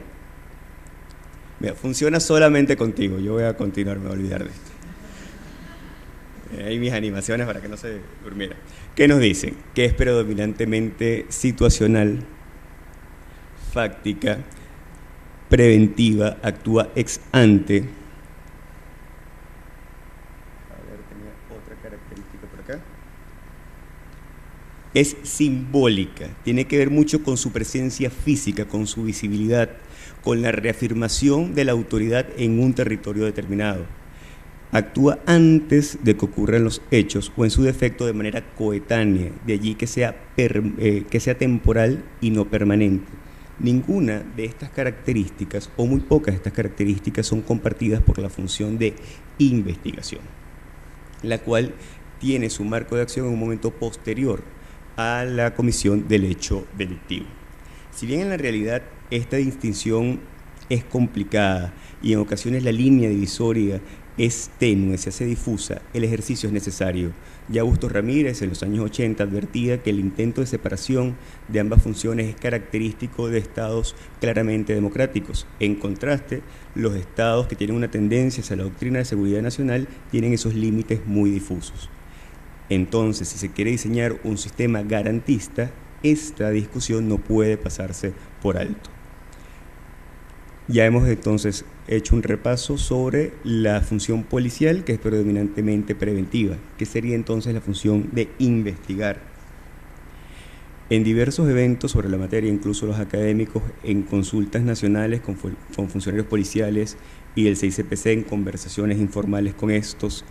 Mira, funciona solamente contigo. Yo voy a continuar, me voy a olvidar de esto. Ahí mis animaciones para que no se durmiera. ¿Qué nos dicen? Que es predominantemente situacional, fáctica, preventiva, actúa ex ante. A ver, tenía otra característica por acá. Es simbólica, tiene que ver mucho con su presencia física, con su visibilidad, con la reafirmación de la autoridad en un territorio determinado. Actúa antes de que ocurran los hechos o en su defecto de manera coetánea, de allí que sea temporal y no permanente. Ninguna de estas características, o muy pocas de estas características, son compartidas por la función de investigación, la cual tiene su marco de acción en un momento posterior a la comisión del hecho delictivo. Si bien en la realidad esta distinción es complicada y en ocasiones la línea divisoria es tenue, se hace difusa, el ejercicio es necesario. Ya Bustos Ramírez en los años 80 advertía que el intento de separación de ambas funciones es característico de estados claramente democráticos. En contraste, los estados que tienen una tendencia hacia la doctrina de seguridad nacional tienen esos límites muy difusos. Entonces, si se quiere diseñar un sistema garantista, esta discusión no puede pasarse por alto. Ya hemos entonces hecho un repaso sobre la función policial, que es predominantemente preventiva, que sería entonces la función de investigar. En diversos eventos sobre la materia, incluso los académicos, en consultas nacionales con funcionarios policiales y del CICPC, en conversaciones informales con estos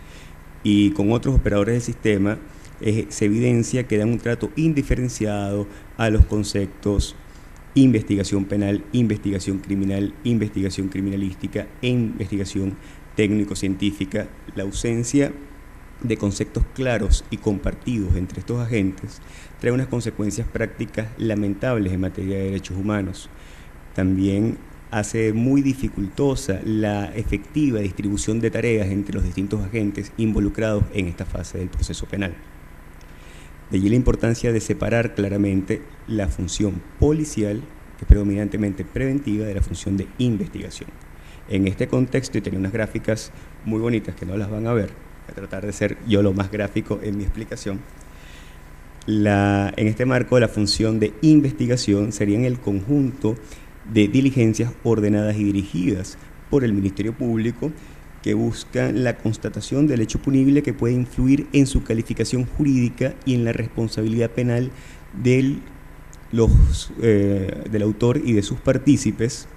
y con otros operadores del sistema, se evidencia que dan un trato indiferenciado a los conceptos investigación penal, investigación criminal, investigación criminalística e investigación técnico-científica. La ausencia de conceptos claros y compartidos entre estos agentes trae unas consecuencias prácticas lamentables en materia de derechos humanos. También hace muy dificultosa la efectiva distribución de tareas entre los distintos agentes involucrados en esta fase del proceso penal. De allí la importancia de separar claramente la función policial, que es predominantemente preventiva, de la función de investigación. En este contexto, y tenía unas gráficas muy bonitas que no las van a ver, voy a tratar de ser yo lo más gráfico en mi explicación. En este marco, la función de investigación sería en el conjunto de diligencias ordenadas y dirigidas por el Ministerio Público que buscan la constatación del hecho punible que puede influir en su calificación jurídica y en la responsabilidad penal del autor y de sus partícipes.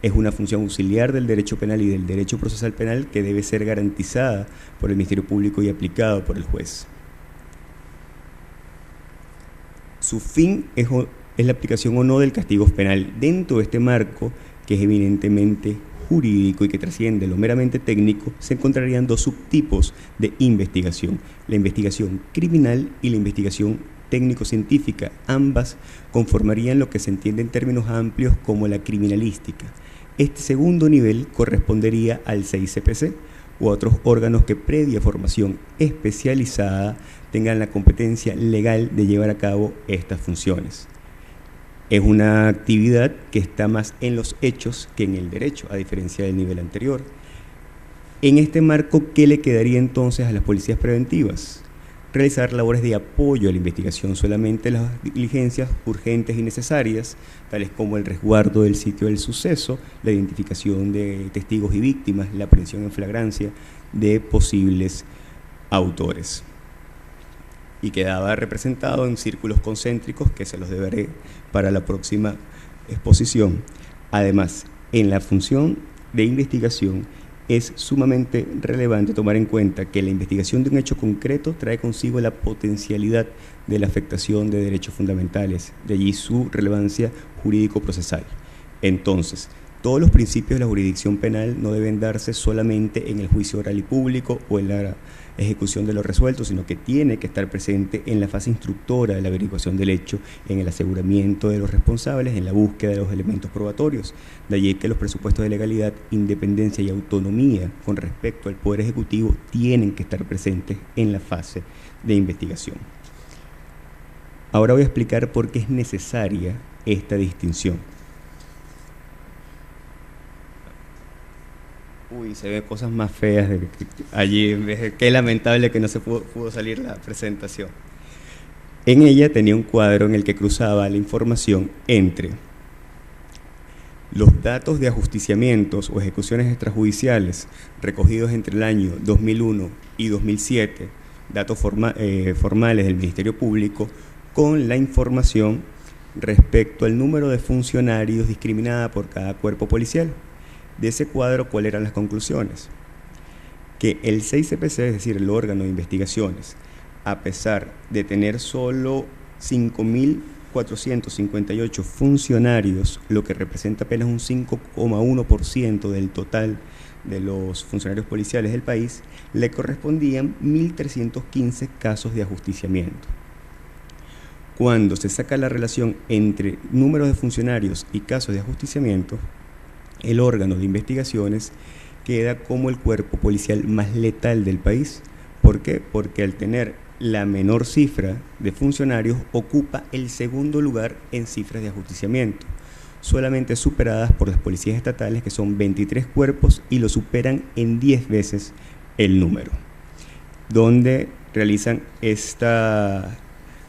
Es una función auxiliar del derecho penal y del derecho procesal penal que debe ser garantizada por el Ministerio Público y aplicado por el juez. Su fin es la aplicación o no del castigo penal dentro de este marco, que es evidentemente jurídico y que trasciende lo meramente técnico. Se encontrarían dos subtipos de investigación: la investigación criminal y la investigación técnico-científica. Ambas conformarían lo que se entiende en términos amplios como la criminalística. Este segundo nivel correspondería al 6CPC u a otros órganos que, previa formación especializada, tengan la competencia legal de llevar a cabo estas funciones. Es una actividad que está más en los hechos que en el derecho, a diferencia del nivel anterior. En este marco, ¿qué le quedaría entonces a las policías preventivas? Realizar labores de apoyo a la investigación, solamente las diligencias urgentes y necesarias, tales como el resguardo del sitio del suceso, la identificación de testigos y víctimas, la aprehensión en flagrancia de posibles autores. Y quedaba representado en círculos concéntricos, que se los deberé para la próxima exposición. Además, en la función de investigación es sumamente relevante tomar en cuenta que la investigación de un hecho concreto trae consigo la potencialidad de la afectación de derechos fundamentales, de allí su relevancia jurídico-procesal. Entonces, todos los principios de la jurisdicción penal no deben darse solamente en el juicio oral y público o en la ejecución de lo resuelto, sino que tiene que estar presente en la fase instructora de la averiguación del hecho, en el aseguramiento de los responsables, en la búsqueda de los elementos probatorios. De allí que los presupuestos de legalidad, independencia y autonomía con respecto al Poder Ejecutivo tienen que estar presentes en la fase de investigación. Ahora voy a explicar por qué es necesaria esta distinción. Uy, se ven cosas más feas allí. Qué lamentable que no se pudo salir la presentación. En ella tenía un cuadro en el que cruzaba la información entre los datos de ajusticiamientos o ejecuciones extrajudiciales recogidos entre el año 2001 y 2007, datos formales del Ministerio Público, con la información respecto al número de funcionarios discriminada por cada cuerpo policial. De ese cuadro, ¿cuáles eran las conclusiones? Que el 6CPC, es decir, el órgano de investigaciones, a pesar de tener solo 5.458 funcionarios, lo que representa apenas un 5,1% del total de los funcionarios policiales del país, le correspondían 1.315 casos de ajusticiamiento. Cuando se saca la relación entre números de funcionarios y casos de ajusticiamiento, el órgano de investigaciones queda como el cuerpo policial más letal del país. ¿Por qué? Porque al tener la menor cifra de funcionarios ocupa el segundo lugar en cifras de ajusticiamiento, solamente superadas por las policías estatales, que son 23 cuerpos y lo superan en 10 veces el número, donde realizan esta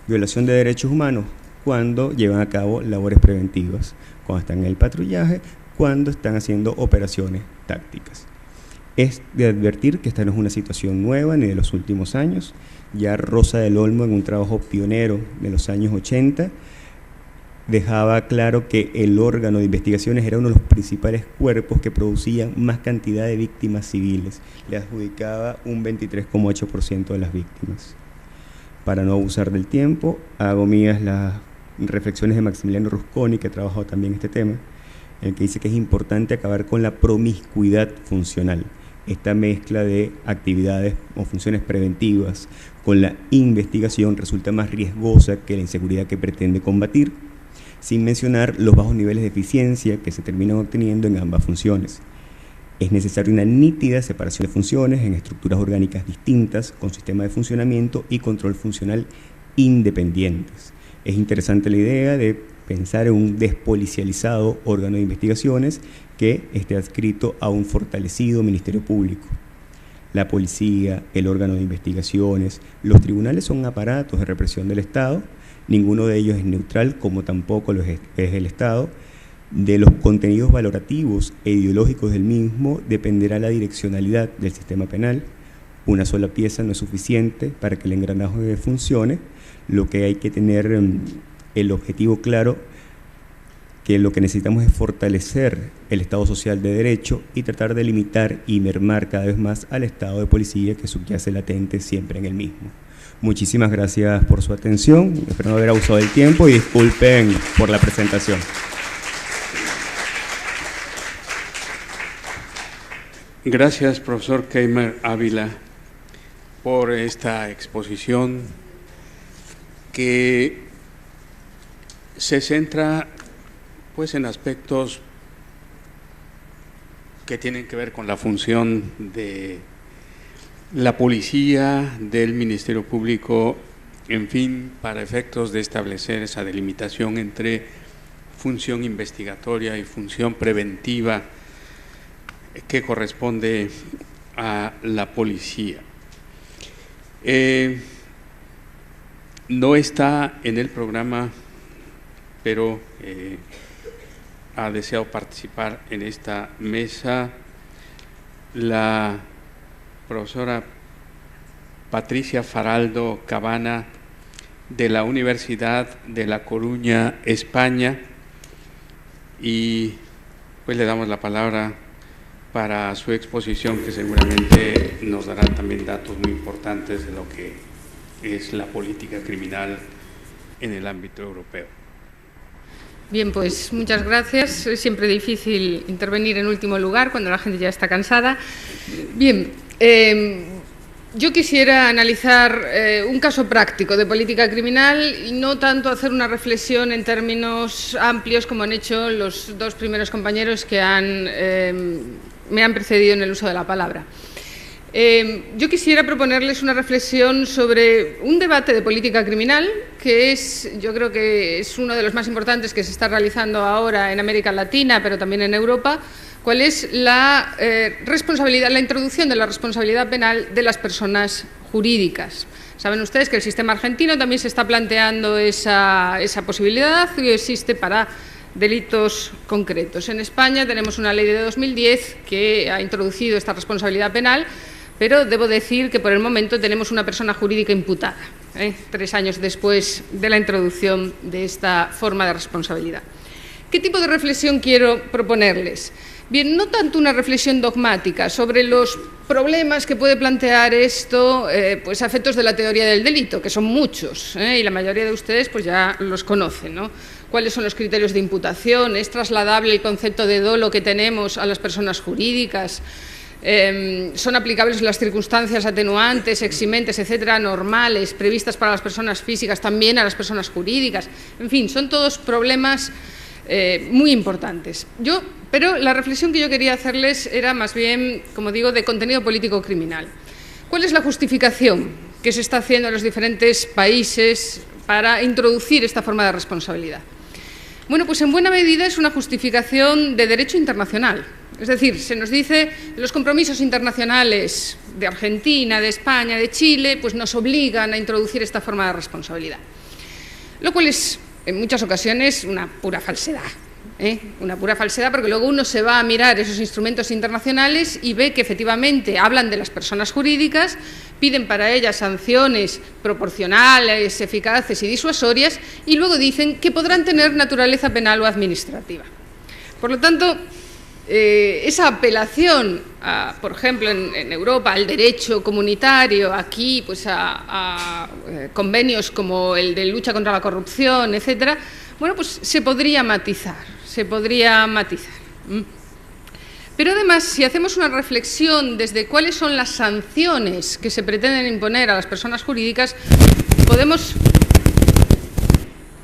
violación de derechos humanos cuando llevan a cabo labores preventivas, cuando están en el patrullaje, cuando están haciendo operaciones tácticas. Es de advertir que esta no es una situación nueva ni de los últimos años. Ya Rosa del Olmo, en un trabajo pionero de los años 80, dejaba claro que el órgano de investigaciones era uno de los principales cuerpos que producían más cantidad de víctimas civiles. Le adjudicaba un 23,8% de las víctimas. Para no abusar del tiempo, hago mías las reflexiones de Maximiliano Rusconi, que ha trabajado también este tema, en el que dice que es importante acabar con la promiscuidad funcional. Esta mezcla de actividades o funciones preventivas con la investigación resulta más riesgosa que la inseguridad que pretende combatir. sin mencionar los bajos niveles de eficiencia que se terminan obteniendo en ambas funciones. Es necesaria una nítida separación de funciones en estructuras orgánicas distintas, con sistemas de funcionamiento y control funcional independientes. Es interesante la idea de pensar en un despolicializado órgano de investigaciones que esté adscrito a un fortalecido Ministerio Público. La policía, el órgano de investigaciones, los tribunales son aparatos de represión del Estado, ninguno de ellos es neutral, como tampoco lo es el Estado. De los contenidos valorativos e ideológicos del mismo dependerá la direccionalidad del sistema penal. Una sola pieza no es suficiente para que el engranaje funcione, lo que hay que tener el objetivo claro, que lo que necesitamos es fortalecer el Estado social de derecho y tratar de limitar y mermar cada vez más al Estado de policía que subyace latente siempre en el mismo. Muchísimas gracias por su atención, espero no haber abusado del tiempo y disculpen por la presentación. Gracias, profesor Keimer Ávila, por esta exposición que se centra pues en aspectos que tienen que ver con la función de la policía, del Ministerio Público, en fin, para efectos de establecer esa delimitación entre función investigatoria y función preventiva que corresponde a la policía. No está en el programa, pero ha deseado participar en esta mesa la profesora Patricia Faraldo Cabana de la Universidad de La Coruña, España, y pues le damos la palabra para su exposición, que seguramente nos dará también datos muy importantes de lo que es la política criminal en el ámbito europeo. Bien, pues muchas gracias. Es siempre difícil intervenir en último lugar cuando la gente ya está cansada. Bien, yo quisiera analizar un caso práctico de política criminal y no tanto hacer una reflexión en términos amplios como han hecho los dos primeros compañeros que me han precedido en el uso de la palabra. Yo quisiera proponerles una reflexión sobre un debate de política criminal que yo creo que es uno de los más importantes que se está realizando ahora en América Latina, pero también en Europa. ¿Cuál es la responsabilidad, la introducción de la responsabilidad penal de las personas jurídicas? Saben ustedes que el sistema argentino también se está planteando esa posibilidad que existe para delitos concretos. En España tenemos una ley de 2010 que ha introducido esta responsabilidad penal, pero debo decir que por el momento tenemos una persona jurídica imputada, 3 años después de la introducción de esta forma de responsabilidad. ¿Qué tipo de reflexión quiero proponerles? Bien, no tanto una reflexión dogmática sobre los problemas que puede plantear esto, pues a efectos de la teoría del delito, que son muchos, y la mayoría de ustedes pues ya los conocen, ¿no? ¿Cuáles son los criterios de imputación? ¿Es trasladable el concepto de dolo que tenemos a las personas jurídicas? ¿Son aplicables las circunstancias atenuantes, eximentes, etcétera, normales, previstas para las personas físicas también a las personas jurídicas? En fin, son todos problemas muy importantes. Pero la reflexión que yo quería hacerles era más bien, como digo, de contenido político criminal. ¿Cuál es la justificación que se está haciendo en los diferentes países para introducir esta forma de responsabilidad? Bueno, pues en buena medida es una justificación de derecho internacional. Es decir, se nos dice los compromisos internacionales de Argentina, de España, de Chile, pues nos obligan a introducir esta forma de responsabilidad. Lo cual es, en muchas ocasiones, una pura falsedad. Una pura falsedad, porque luego uno se va a mirar esos instrumentos internacionales y ve que efectivamente hablan de las personas jurídicas, piden para ellas sanciones proporcionales, eficaces y disuasorias, y luego dicen que podrán tener naturaleza penal o administrativa. Por lo tanto, esa apelación, por ejemplo, en Europa, al derecho comunitario, aquí pues a convenios como el de lucha contra la corrupción, etcétera, bueno, pues se podría matizar. Pero además, si hacemos una reflexión desde cuáles son las sanciones que se pretenden imponer a las personas jurídicas, podemos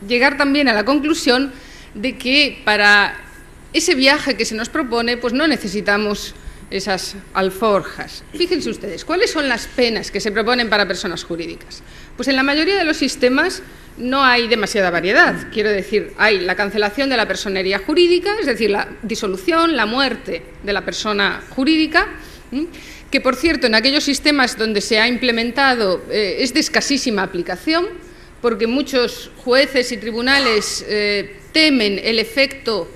llegar también a la conclusión de que para ese viaje que se nos propone, pues no necesitamos esas alforjas. Fíjense ustedes, ¿cuáles son las penas que se proponen para personas jurídicas? Pues en la mayoría de los sistemas no hay demasiada variedad. Quiero decir, hay la cancelación de la personería jurídica, es decir, la disolución, la muerte de la persona jurídica, que por cierto en aquellos sistemas donde se ha implementado es de escasísima aplicación, porque muchos jueces y tribunales temen el efecto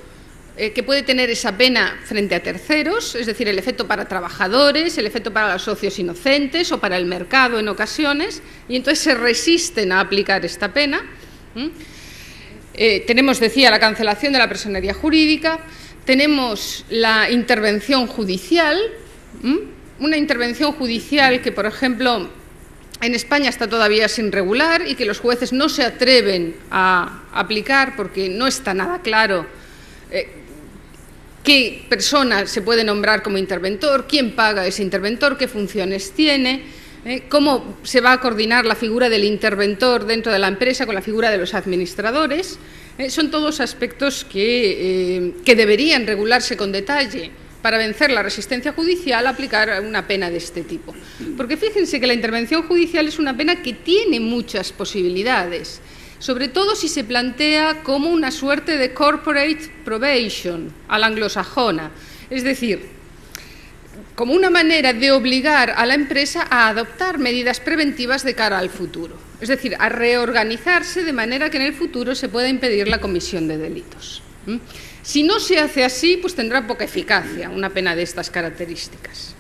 que puede tener esa pena frente a terceros, es decir, el efecto para trabajadores, el efecto para los socios inocentes o para el mercado en ocasiones, y entonces se resisten a aplicar esta pena. Tenemos, decía, la cancelación de la personería jurídica, tenemos la intervención judicial, una intervención judicial que, por ejemplo, en España está todavía sin regular y que los jueces no se atreven a aplicar porque no está nada claro qué persona se puede nombrar como interventor, quién paga ese interventor, qué funciones tiene, cómo se va a coordinar la figura del interventor dentro de la empresa con la figura de los administradores. Son todos aspectos que deberían regularse con detalle para vencer la resistencia judicial a aplicar una pena de este tipo. Porque fíjense que la intervención judicial es una pena que tiene muchas posibilidades, sobre todo si se plantea como una suerte de corporate probation a la anglosajona, es decir, como una manera de obligar a la empresa a adoptar medidas preventivas de cara al futuro, es decir, a reorganizarse de manera que en el futuro se pueda impedir la comisión de delitos. Si no se hace así, pues tendrá poca eficacia una pena de estas características.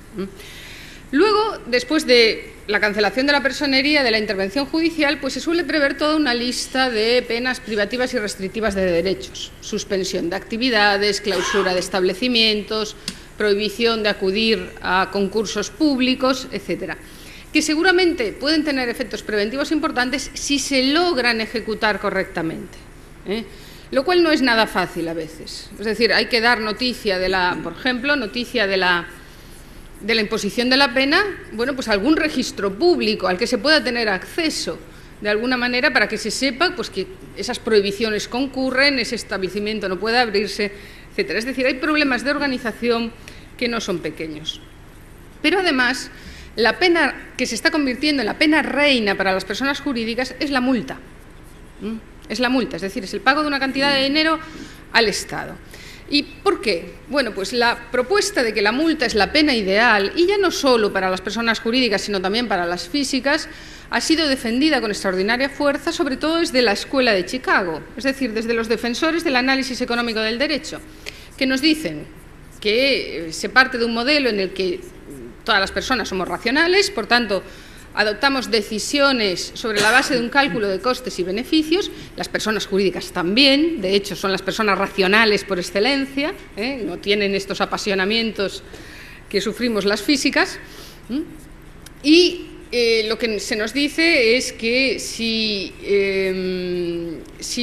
Luego, después de la cancelación de la personería, de la intervención judicial, pues se suele prever toda una lista de penas privativas y restrictivas de derechos. Suspensión de actividades, clausura de establecimientos, prohibición de acudir a concursos públicos, etcétera, que seguramente pueden tener efectos preventivos importantes si se logran ejecutar correctamente, lo cual no es nada fácil a veces. Es decir, hay que dar noticia de por ejemplo, noticia de la imposición de la pena, bueno, pues algún registro público al que se pueda tener acceso de alguna manera para que se sepa pues que esas prohibiciones concurren, ese establecimiento no puede abrirse, etcétera. Es decir, hay problemas de organización que no son pequeños. Pero además, la pena que se está convirtiendo en la pena reina para las personas jurídicas es la multa. Es la multa, es decir, es el pago de una cantidad de dinero al Estado. ¿Y por qué? Bueno, pues la propuesta de que la multa es la pena ideal, y ya no solo para las personas jurídicas, sino también para las físicas, ha sido defendida con extraordinaria fuerza, sobre todo desde la Escuela de Chicago, es decir, desde los defensores del análisis económico del derecho, que nos dicen que se parte de un modelo en el que todas las personas somos racionales, por tanto, adoptamos decisiones sobre la base de un cálculo de costes y beneficios, las personas jurídicas también, de hecho son las personas racionales por excelencia, no tienen estos apasionamientos que sufrimos las físicas, y lo que se nos dice es que si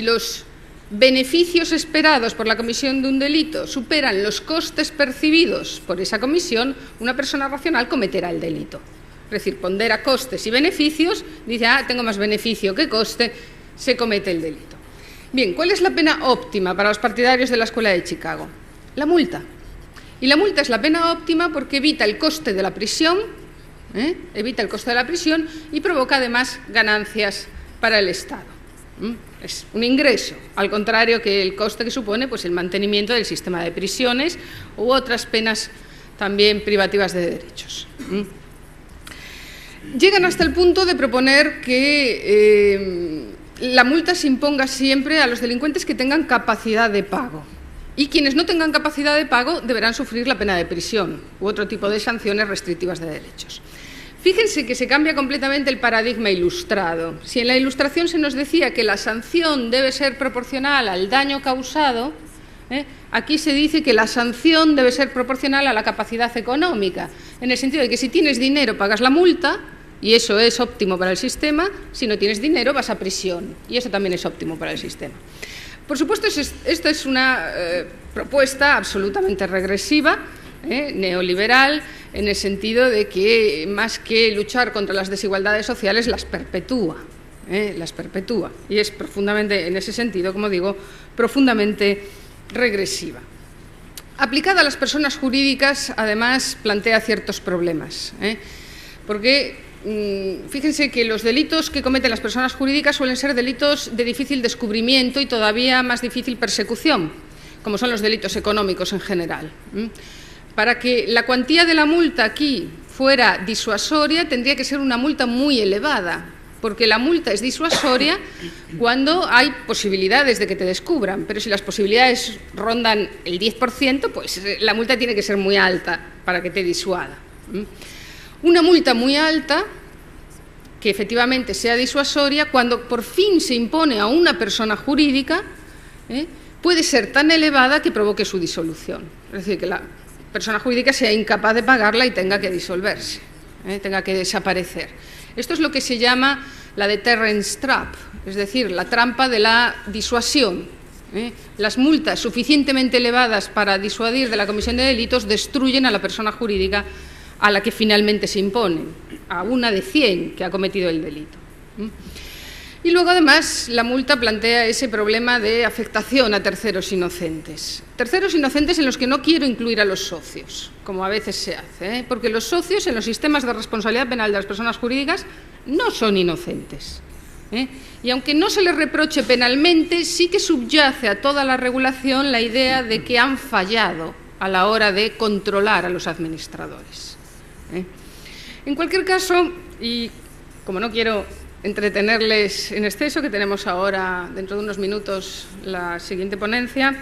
los beneficios esperados por la comisión de un delito superan los costes percibidos por esa comisión, una persona racional cometerá el delito. Es decir, pondera costes y beneficios, dice, tengo más beneficio que coste, se comete el delito. Bien, ¿cuál es la pena óptima para los partidarios de la Escuela de Chicago? La multa. Y la multa es la pena óptima porque evita el coste de la prisión, evita el coste de la prisión y provoca además ganancias para el Estado. Es un ingreso, al contrario que el coste que supone pues, el mantenimiento del sistema de prisiones u otras penas también privativas de derechos. Llegan hasta el punto de proponer que la multa se imponga siempre a los delincuentes que tengan capacidad de pago. Y quienes no tengan capacidad de pago deberán sufrir la pena de prisión u otro tipo de sanciones restrictivas de derechos. Fíjense que se cambia completamente el paradigma ilustrado. Si en la Ilustración se nos decía que la sanción debe ser proporcional al daño causado, aquí se dice que la sanción debe ser proporcional a la capacidad económica, en el sentido de que si tienes dinero pagas la multa, y eso es óptimo para el sistema, si no tienes dinero vas a prisión, y eso también es óptimo para el sistema. Por supuesto, esta es una propuesta absolutamente regresiva, neoliberal, en el sentido de que más que luchar contra las desigualdades sociales las perpetúa. las perpetúa. Y es profundamente, en ese sentido, como digo, profundamente regresiva. Aplicada a las personas jurídicas, además, plantea ciertos problemas, porque fíjense que los delitos que cometen las personas jurídicas suelen ser delitos de difícil descubrimiento y todavía más difícil persecución, como son los delitos económicos en general. Para que la cuantía de la multa aquí fuera disuasoria, tendría que ser una multa muy elevada, porque la multa es disuasoria cuando hay posibilidades de que te descubran, pero si las posibilidades rondan el 10%, pues la multa tiene que ser muy alta para que te disuada. Una multa muy alta, que efectivamente sea disuasoria, cuando por fin se impone a una persona jurídica, puede ser tan elevada que provoque su disolución. Es decir, que la persona jurídica sea incapaz de pagarla y tenga que disolverse, tenga que desaparecer. Esto es lo que se llama la deterrence trap, es decir, la trampa de la disuasión. Las multas suficientemente elevadas para disuadir de la comisión de delitos destruyen a la persona jurídica a la que finalmente se imponen, a una de 100 que ha cometido el delito. Y luego, además, la multa plantea ese problema de afectación a terceros inocentes. Terceros inocentes en los que no quiero incluir a los socios, como a veces se hace, porque los socios en los sistemas de responsabilidad penal de las personas jurídicas no son inocentes. Y aunque no se les reproche penalmente, sí que subyace a toda la regulación la idea de que han fallado a la hora de controlar a los administradores. En cualquier caso, y como no quiero entretenerles en exceso, que tenemos ahora, dentro de unos minutos, la siguiente ponencia,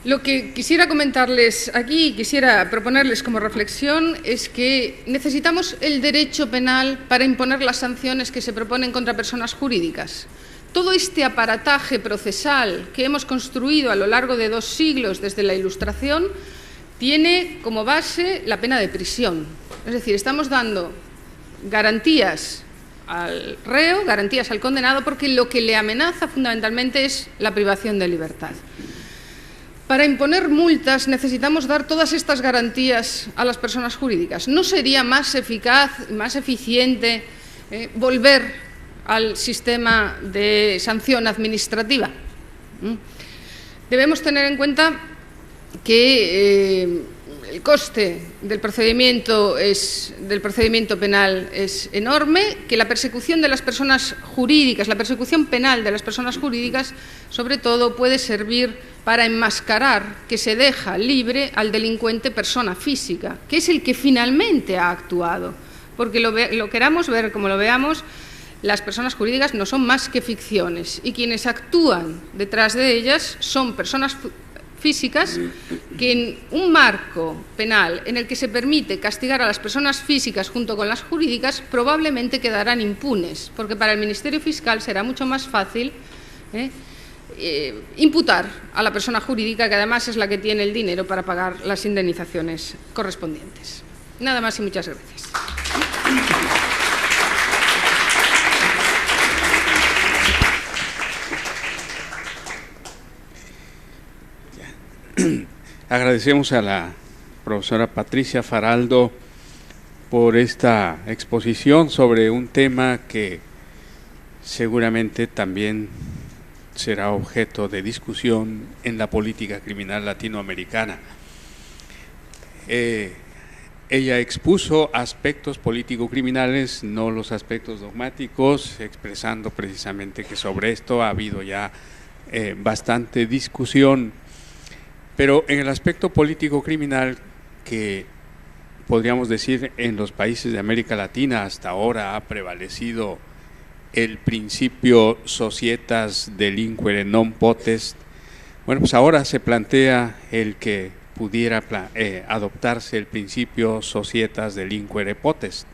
lo que quisiera comentarles aquí, quisiera proponerles como reflexión, es que necesitamos el derecho penal para imponer las sanciones que se proponen contra personas jurídicas. Todo este aparataje procesal que hemos construido a lo largo de 2 siglos desde la Ilustración tiene como base la pena de prisión. Es decir, estamos dando garantías al reo, garantías al condenado, porque lo que le amenaza fundamentalmente es la privación de libertad. Para imponer multas necesitamos dar todas estas garantías a las personas jurídicas. ¿No sería más eficaz, más eficiente volver al sistema de sanción administrativa? Debemos tener en cuenta que el coste del procedimiento penal es enorme, que la persecución de las personas jurídicas, la persecución penal de las personas jurídicas, sobre todo, puede servir para enmascarar que se deja libre al delincuente persona física, que es el que finalmente ha actuado. Porque lo queramos ver como lo veamos, las personas jurídicas no son más que ficciones, y quienes actúan detrás de ellas son personas físicas que en un marco penal en el que se permite castigar a las personas físicas junto con las jurídicas probablemente quedarán impunes, porque para el Ministerio Fiscal será mucho más fácil imputar a la persona jurídica, que además es la que tiene el dinero para pagar las indemnizaciones correspondientes. Nada más y muchas gracias. Agradecemos a la profesora Patricia Faraldo por esta exposición sobre un tema que seguramente también será objeto de discusión en la política criminal latinoamericana. Ella expuso aspectos político-criminales, no los aspectos dogmáticos, expresando precisamente que sobre esto ha habido ya bastante discusión. Pero en el aspecto político-criminal, que podríamos decir en los países de América Latina hasta ahora ha prevalecido el principio societas delinquere non potest, bueno, pues ahora se plantea el que pudiera adoptarse el principio societas delinquere potest.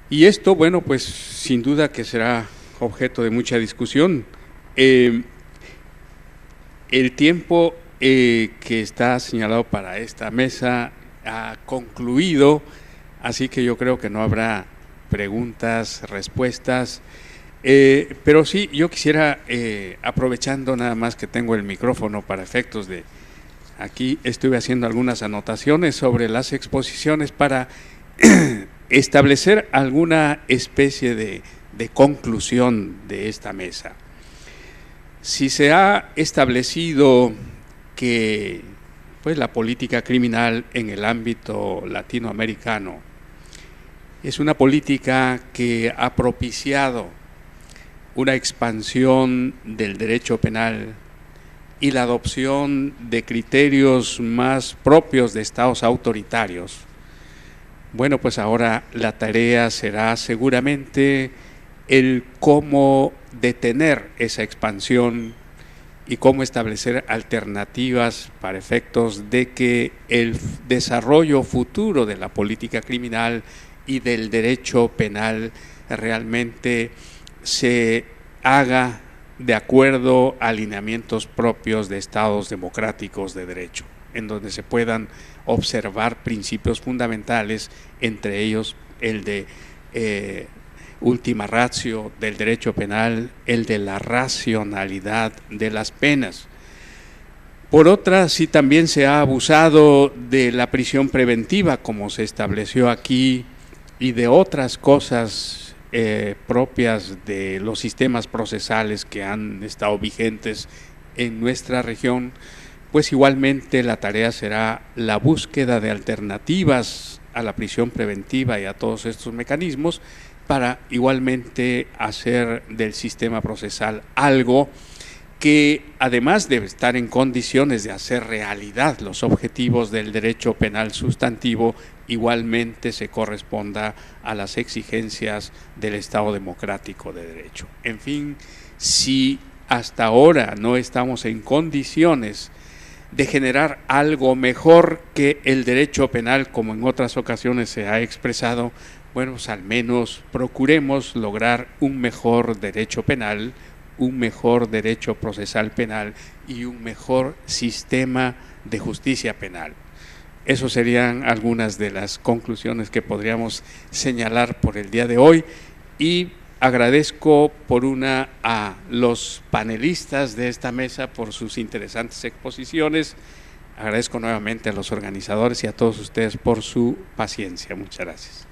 Y esto, bueno, pues sin duda que será objeto de mucha discusión. El tiempo que está señalado para esta mesa ha concluido, así que yo creo que no habrá preguntas, respuestas, pero sí, yo quisiera, aprovechando nada más que tengo el micrófono para efectos de, aquí estuve haciendo algunas anotaciones sobre las exposiciones para establecer alguna especie de conclusión de esta mesa. Si se ha establecido que pues, la política criminal en el ámbito latinoamericano es una política que ha propiciado una expansión del derecho penal y la adopción de criterios más propios de estados autoritarios, bueno, pues ahora la tarea será seguramente el cómo detener esa expansión y cómo establecer alternativas para efectos de que el desarrollo futuro de la política criminal y del derecho penal realmente se haga de acuerdo a alineamientos propios de estados democráticos de derecho, en donde se puedan observar principios fundamentales, entre ellos el de ultima ratio del derecho penal, el de la racionalidad de las penas. Por otra, sí también se ha abusado de la prisión preventiva, como se estableció aquí, y de otras cosas propias de los sistemas procesales que han estado vigentes en nuestra región, pues igualmente la tarea será la búsqueda de alternativas a la prisión preventiva y a todos estos mecanismos para igualmente hacer del sistema procesal algo que, además de estar en condiciones de hacer realidad los objetivos del derecho penal sustantivo, igualmente se corresponda a las exigencias del Estado democrático de derecho. En fin, si hasta ahora no estamos en condiciones de generar algo mejor que el derecho penal, como en otras ocasiones se ha expresado, bueno, pues al menos procuremos lograr un mejor derecho penal, un mejor derecho procesal penal y un mejor sistema de justicia penal. Esas serían algunas de las conclusiones que podríamos señalar por el día de hoy, y agradezco a los panelistas de esta mesa por sus interesantes exposiciones. Agradezco nuevamente a los organizadores y a todos ustedes por su paciencia. Muchas gracias.